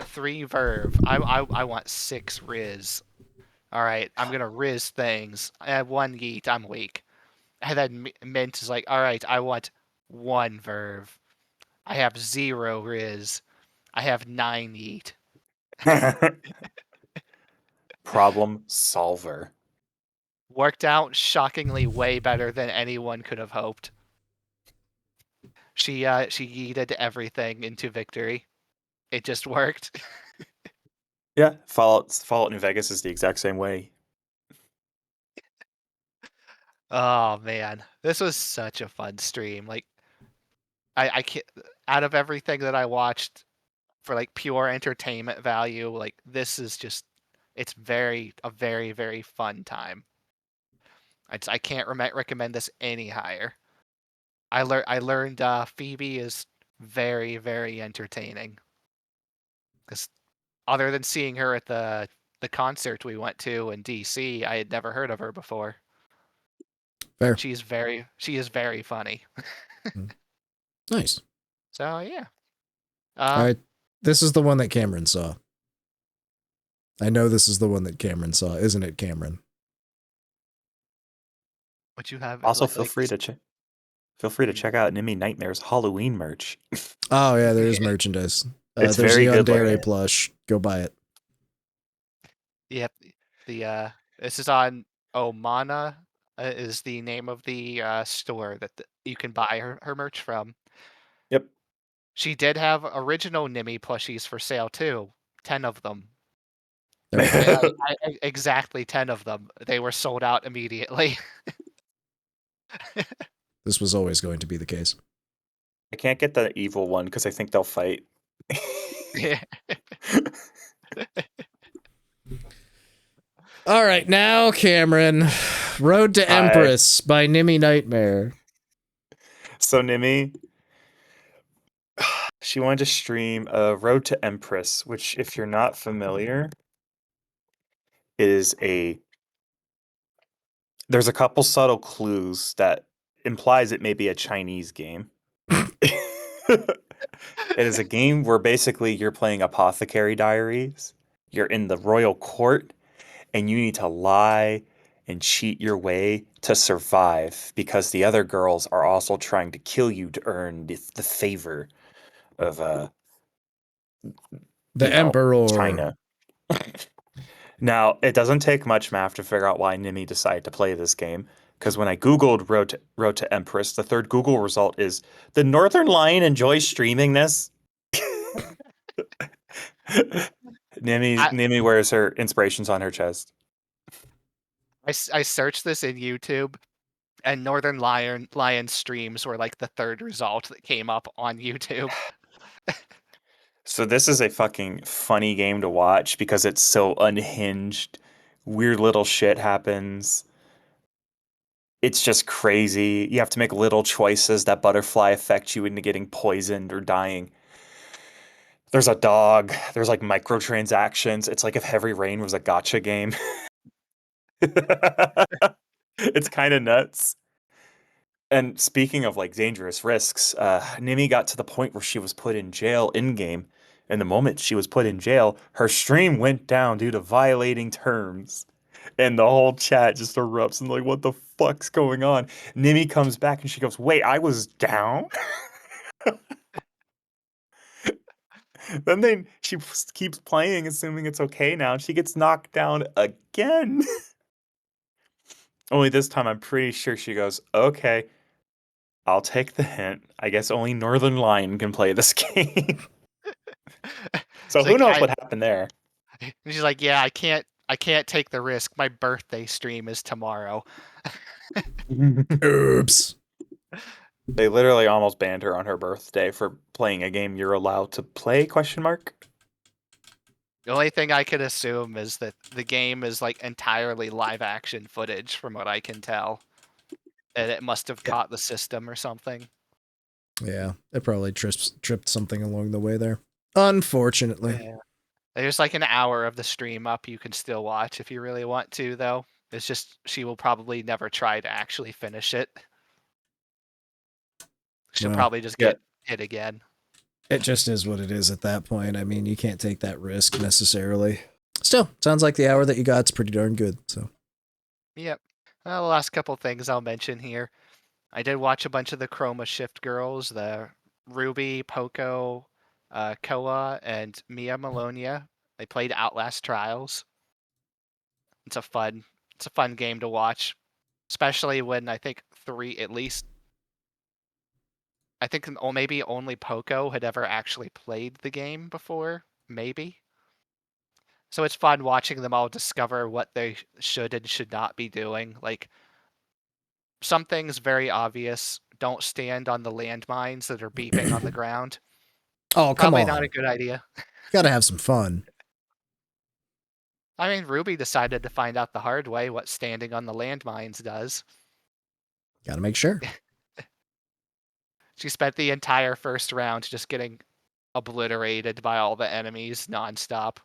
3 Verve. I want 6 Riz. all right, I'm gonna Riz things. I have 1 yeet, I'm weak. And then Mint is like, all right, I want 1 verve. I have 0 Riz. I have 9 yeet. Problem solver. Worked out shockingly way better than anyone could have hoped. She yeeted everything into victory. It just worked. Yeah, Fallout New Vegas is the exact same way. Oh man, this was such a fun stream. Like I can't, out of everything that I watched for like pure entertainment value, like this is just it's a very fun time. I can't recommend this any higher. I learned Phoebe is very entertaining. Because other than seeing her at the concert we went to in DC, I had never heard of her before. Fair. She is very funny. Nice. So yeah. All right. This is the one that Cameron saw. I know this is the one that Cameron saw, isn't it, Cameron? What you have? Also, feel free to check out Nimi Nightmare's Halloween merch. Oh yeah, there is merchandise. It's there's very a good Yandere looking. plush. Go buy it. Yep. This is on Omana is the name of the store that you can buy her merch from. Yep. She did have original Nimi plushies for sale too. 10 of them. Exactly 10 of them. They were sold out immediately. This was always going to be the case. I can't get the evil one because I think they'll fight. Yeah. All right, now Cameron, Road to Hi. Empress by Nimi Nightmare. So Nimi, she wanted to stream Road to Empress, which, if you're not familiar, is there's a couple subtle clues that implies it may be a Chinese game. It is a game where basically you're playing Apothecary Diaries. You're in the royal court, and you need to lie and cheat your way to survive because the other girls are also trying to kill you to earn the favor of The Emperor. China. Now, it doesn't take much math to figure out why Nimi decided to play this game. Because when I Googled Road to Empress, the third Google result is, the Northern Lion enjoys streaming this? Nimi wears her inspirations on her chest. I searched this in YouTube, and Northern Lion streams were like the third result that came up on YouTube. So this is a fucking funny game to watch because it's so unhinged. Weird little shit happens. It's just crazy. You have to make little choices that butterfly affect you into getting poisoned or dying. There's a dog. There's like microtransactions. It's like if Heavy Rain was a gacha game. It's kind of nuts. And speaking of like dangerous risks, Nimi got to the point where she was put in jail in game. And the moment she was put in jail, her stream went down due to violating terms. And the whole chat just erupts and like, what the fuck's going on? Nimi comes back and she goes, wait, I was down? Then she keeps playing, assuming it's okay now. And she gets knocked down again. Only this time, I'm pretty sure she goes, okay, I'll take the hint. I guess only Northern Lion can play this game. So It's who like, knows what happened there? She's like, yeah, I can't take the risk. My birthday stream is tomorrow. Oops. They literally almost banned her on her birthday for playing a game you're allowed to play, question mark? The only thing I could assume is that the game is like entirely live action footage from what I can tell. And it must have caught the system or something. Yeah, it probably tripped something along the way there. Unfortunately. Yeah. There's like an hour of the stream up you can still watch if you really want to, though. It's just she will probably never try to actually finish it. She'll Well, probably just get hit again. It just is what it is at that point. I mean, you can't take that risk necessarily. Still, sounds like the hour that you got's pretty darn good. So. Yep. Well, the last couple things I'll mention here. I did watch a bunch of the Chroma Shift girls, the Ruby, Poco, Koa, and Mia Malonia. They played Outlast Trials. It's a fun game to watch, especially when I think I think maybe only Poco had ever actually played the game before, maybe. So it's fun watching them all discover what they should and should not be doing. Like, some things very obvious. Don't stand on the landmines that are beeping on the ground. Oh, come Probably on. not a good idea. Gotta have some fun. I mean, Ruby decided to find out the hard way what standing on the landmines does. Gotta make sure. She spent the entire first round just getting obliterated by all the enemies nonstop.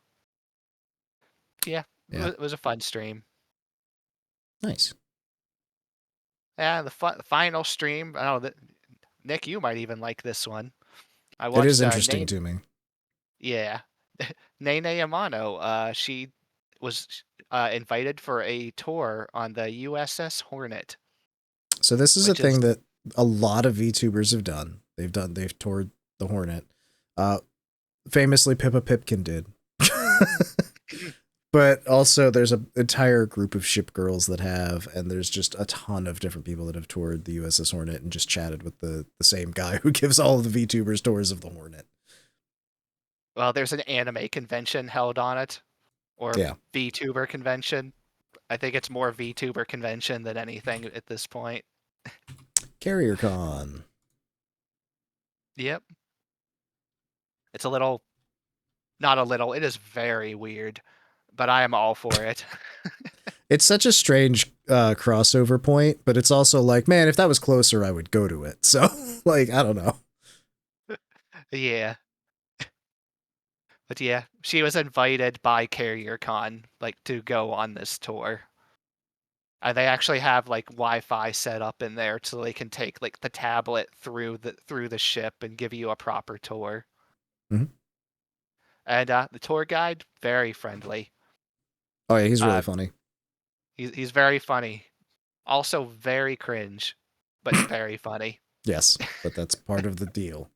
Yeah, Yeah. It was a fun stream. Nice. Yeah, the final stream. I don't know, Nick, you might even like this one. I watched. It is interesting to me. Yeah, Nene Amano. She was invited for a tour on the USS Hornet. So this is a thing that a lot of VTubers have done. They've toured the Hornet. Famously, Pippa Pipkin did. But also there's an entire group of ship girls that have, and there's just a ton of different people that have toured the USS Hornet and just chatted with the same guy who gives all of the VTubers tours of the Hornet. Well, there's an anime convention held on it, or VTuber convention. I think it's more VTuber convention than anything at this point. Carrier Con. Yep. It's a little, not a little, it is very weird, but I am all for it. It's such a strange crossover point, but it's also like, man, if that was closer, I would go to it. So, like, I don't know. Yeah. But yeah, she was invited by Carrier Con, like, to go on this tour. They actually have like Wi-Fi set up in there so they can take like the tablet through the ship and give you a proper tour. Mm-hmm. And the tour guide, very friendly. Oh yeah, he's really funny. He's very funny. Also very cringe, but very funny. Yes, but that's part of the deal.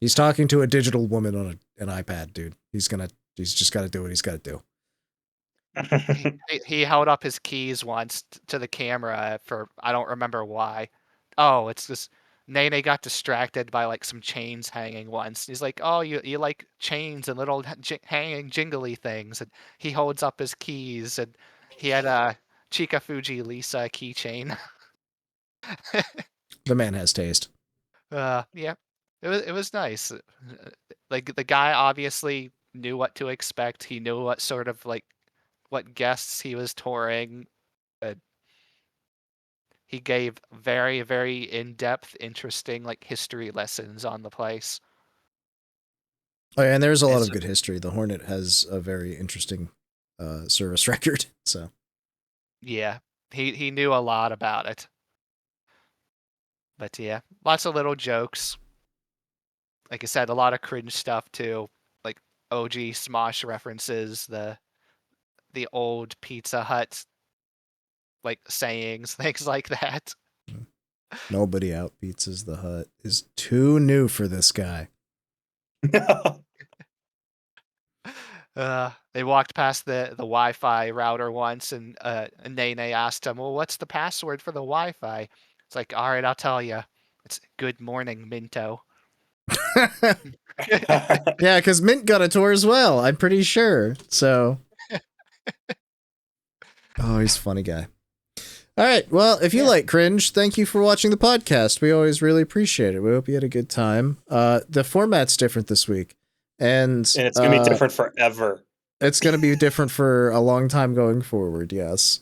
He's talking to a digital woman on an iPad, dude. He's just got to do what he's got to do. He held up his keys once to the camera for, I don't remember why. Oh, it's this, Nene got distracted by like some chains hanging once. He's like, oh, you like chains and little hanging jingly things. And he holds up his keys, and he had a Chika Fuji Lisa keychain. The man has taste. Yeah, it was nice. Like, the guy obviously knew what to expect. He knew what sort of like what guests he was touring. He gave very, very in-depth, interesting like history lessons on the place. Oh, yeah, and there's a lot of good history. The Hornet has a very interesting service record. So yeah, he knew a lot about it. But yeah, lots of little jokes. Like I said, a lot of cringe stuff too, like OG Smosh references, the old Pizza Hut like sayings, things like that. Nobody outpizzas the Hut is too new for this guy. They walked past the Wi-Fi router once, and Nene asked him, well, what's the password for the Wi-Fi? It's like, all right, I'll tell you. It's good morning, Minto. Yeah, because Mint got a tour as well, I'm pretty sure. So, oh, he's a funny guy. All right, well, if you like cringe, thank you for watching the podcast. We always really appreciate it. We hope you had a good time. The format's different this week, and it's gonna be different forever. It's gonna be different for a long time going forward. Yes.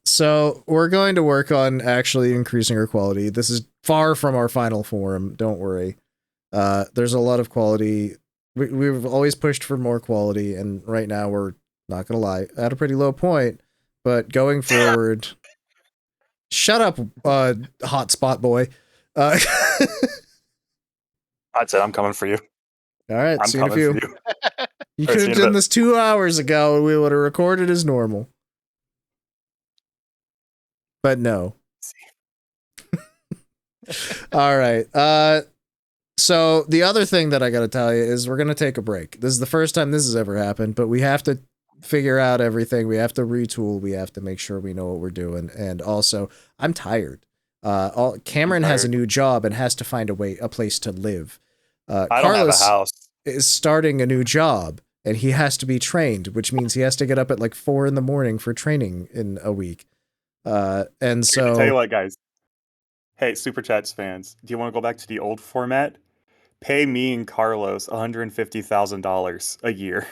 So we're going to work on actually increasing our quality. This is far from our final form. Don't worry. There's a lot of quality. We've always pushed for more quality, and right now we're not gonna lie at a pretty low point. But going forward, shut up, hotspot boy. I said I'm coming for you. All right, I'm see you in a coming few. for you. You could have done this 2 hours ago and we would have recorded as normal. But no. All right. So the other thing that I got to tell you is we're going to take a break. This is the first time this has ever happened, but we have to figure out everything. We have to retool. We have to make sure we know what we're doing. And also, I'm tired. Cameron has a new job and has to find a place to live. I don't have a house. Is starting a new job and he has to be trained, which means he has to get up at like 4 a.m. for training in a week. And so, tell you what, guys. Hey, Super Chats fans, do you want to go back to the old format? Pay me and Carlos $150,000 a year,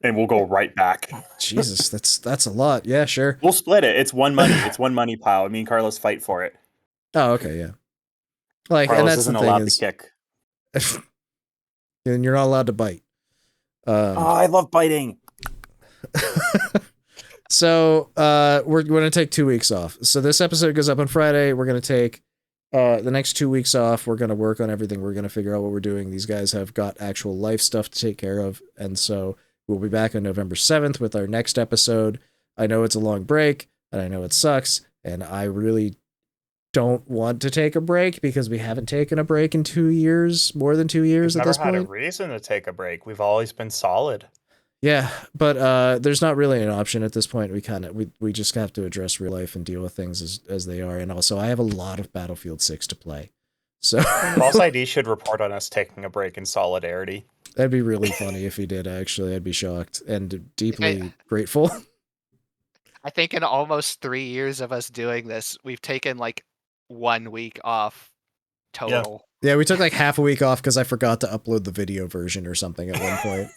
and we'll go right back. Jesus, that's a lot. Yeah, sure. We'll split it. It's one money. It's one money pile. Me and Carlos fight for it. Oh, okay, yeah. Like, Carlos and that's isn't the thing allowed is, to kick. and you're not allowed to bite. I love biting. So, we're going to take 2 weeks off. So this episode goes up on Friday. We're going to take the next 2 weeks off. We're going to work on everything. We're going to figure out what we're doing. These guys have got actual life stuff to take care of. And so we'll be back on November 7th with our next episode. I know it's a long break, and I know it sucks, and I really don't want to take a break because we haven't taken a break in 2 years, more than 2 years at this point. Never had a reason to take a break. We've always been solid. Yeah, but there's not really an option at this point. We just have to address real life and deal with things as they are. And also, I have a lot of Battlefield 6 to play. So Boss ID should report on us taking a break in solidarity. That'd be really funny if he did, actually. I'd be shocked and deeply grateful. I think in almost 3 years of us doing this, we've taken like 1 week off total. Yeah, we took like half a week off because I forgot to upload the video version or something at one point.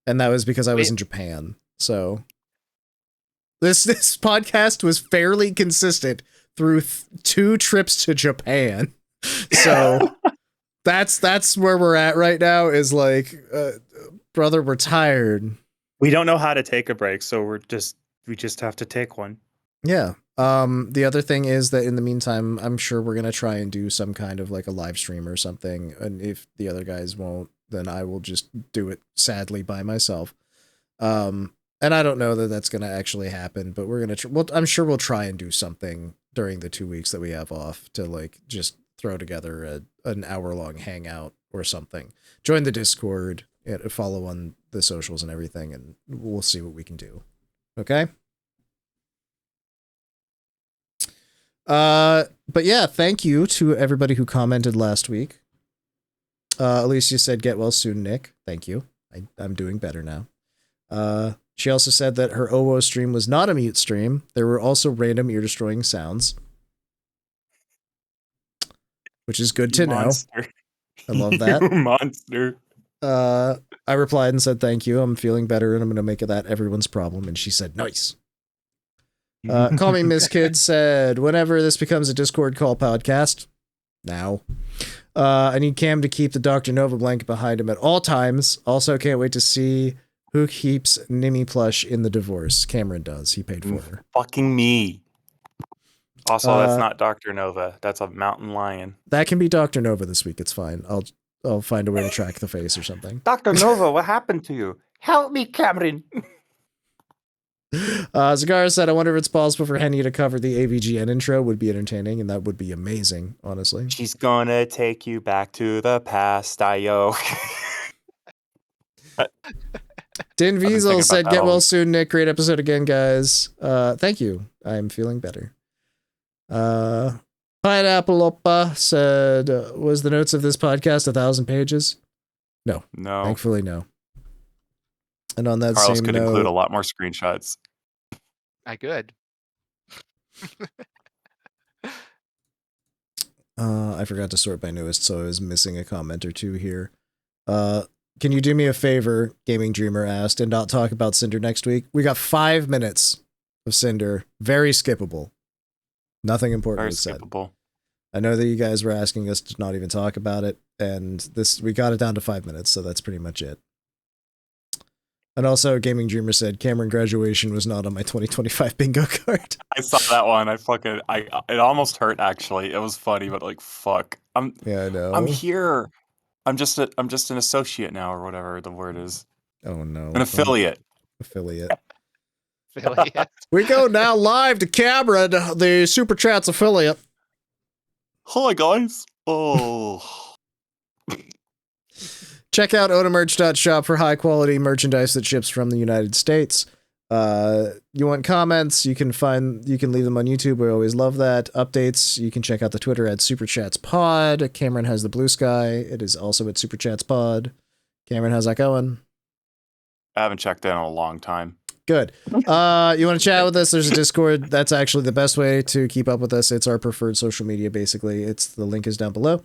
And that was because I was in Japan. So this podcast was fairly consistent through 2 trips to Japan. So that's where we're at right now is like, brother, we're tired. We don't know how to take a break, so we just have to take one. Yeah. The other thing is that in the meantime, I'm sure we're going to try and do some kind of like a live stream or something. And if the other guys won't, then I will just do it sadly by myself. And I don't know that that's going to actually happen, but we're going to, I'm sure we'll try and do something during the 2 weeks that we have off to like just throw together an hour-long hangout or something. Join the Discord, follow on the socials and everything, and we'll see what we can do. Okay? But yeah, thank you to everybody who commented last week. Alicia said, get well soon, Nick. Thank you. I'm doing better now. She also said that her OWO stream was not a mute stream. There were also random ear-destroying sounds. Which is good to know. I love that. You monster. I replied and said, thank you. I'm feeling better and I'm going to make that everyone's problem. And she said, nice. Call Me Miss Kid said, whenever this becomes a Discord call podcast, now. I need Cam to keep the Dr. Nova blanket behind him at all times. Also, can't wait to see who keeps Nimmy plush in the divorce. Cameron does. He paid for her. Fucking me. Also, that's not Dr. Nova. That's a mountain lion. That can be Dr. Nova this week. It's fine. I'll find a way to track the face or something. Dr. Nova, what happened to you? Help me, Cameron. Zagara said, I wonder if it's possible for Henny to cover the AVGN intro. Would be entertaining, and that would be amazing, honestly. She's gonna take you back to the past, Io. Din Wiesel said, get well soon, Nick. Great episode again, guys. Thank you. I'm feeling better. Pineapple Oppa said, was the notes of this podcast 1,000 pages? No. Thankfully, no. And on that Carlos same could note, include a lot more screenshots. I could. I forgot to sort by newest, so I was missing a comment or two here. Can you do me a favor, Gaming Dreamer asked, and not talk about Cinder next week? We got 5 minutes of Cinder. Very skippable. Nothing important was said. Skippable. I know that you guys were asking us to not even talk about it, and we got it down to 5 minutes, so that's pretty much it. And also, Gaming Dreamer said, Cameron Graduation was not on my 2025 bingo card. I saw that one. It almost hurt, actually. It was funny, but like, fuck. Yeah, I know. I'm here. I'm just an associate now, or whatever the word is. Oh no. An affiliate. Affiliate. Affiliate. We go now live to Camera, the Super Chats affiliate. Hi guys. Oh. Check out onamerch.shop for high quality merchandise that ships from the United States. You want comments, you can leave them on YouTube. We always love that. Updates, you can check out the Twitter at SuperChatsPod. Cameron has the Blue Sky. It is also at SuperChatsPod. Cameron, how's that going? I haven't checked in a long time. Good. You want to chat with us? There's a Discord. That's actually the best way to keep up with us. It's our preferred social media, basically. The link is down below.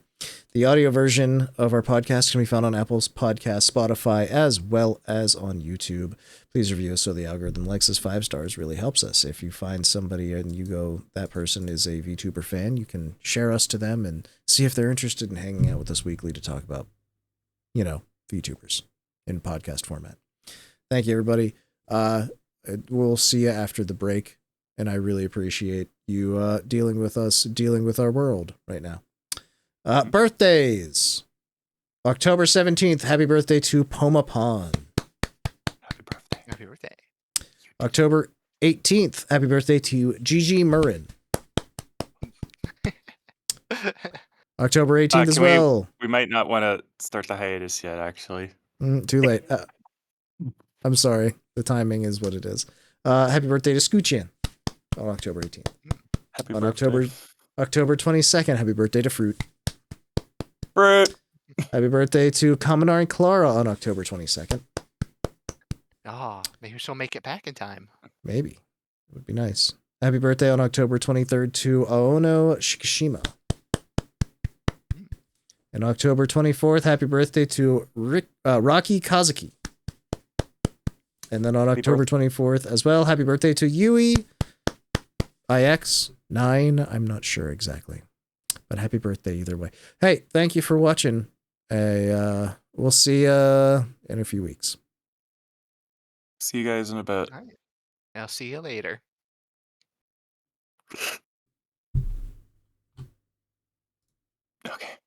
The audio version of our podcast can be found on Apple's podcast, Spotify, as well as on YouTube. Please review us so the algorithm likes us. 5 stars really helps us. If you find somebody and you go, that person is a VTuber fan, you can share us to them and see if they're interested in hanging out with us weekly to talk about, VTubers in podcast format. Thank you, everybody. We'll see you after the break, and I really appreciate you dealing with our world right now. Birthdays. October 17th, happy birthday to Poma Pon. Happy birthday. Happy birthday. October 18th, happy birthday to Gigi Murrin. October 18th as well. We might not want to start the hiatus yet, actually. Too late. I'm sorry. The timing is what it is. Happy birthday to Scoochian on October 18th. Happy On birthday. October 22nd, happy birthday to Fruit. Fruit. Happy birthday to Kaminari and Clara on October 22nd. Maybe she'll make it back in time. Maybe. It would be nice. Happy birthday on October 23rd to Aono Shikishima. And October 24th, happy birthday to Rocky Kazuki. And then on October 24th as well, happy birthday to Yui IX9. I'm not sure exactly. But happy birthday either way. Hey, thank you for watching. We'll see you in a few weeks. See you guys in a bit. All right. I'll see you later. Okay.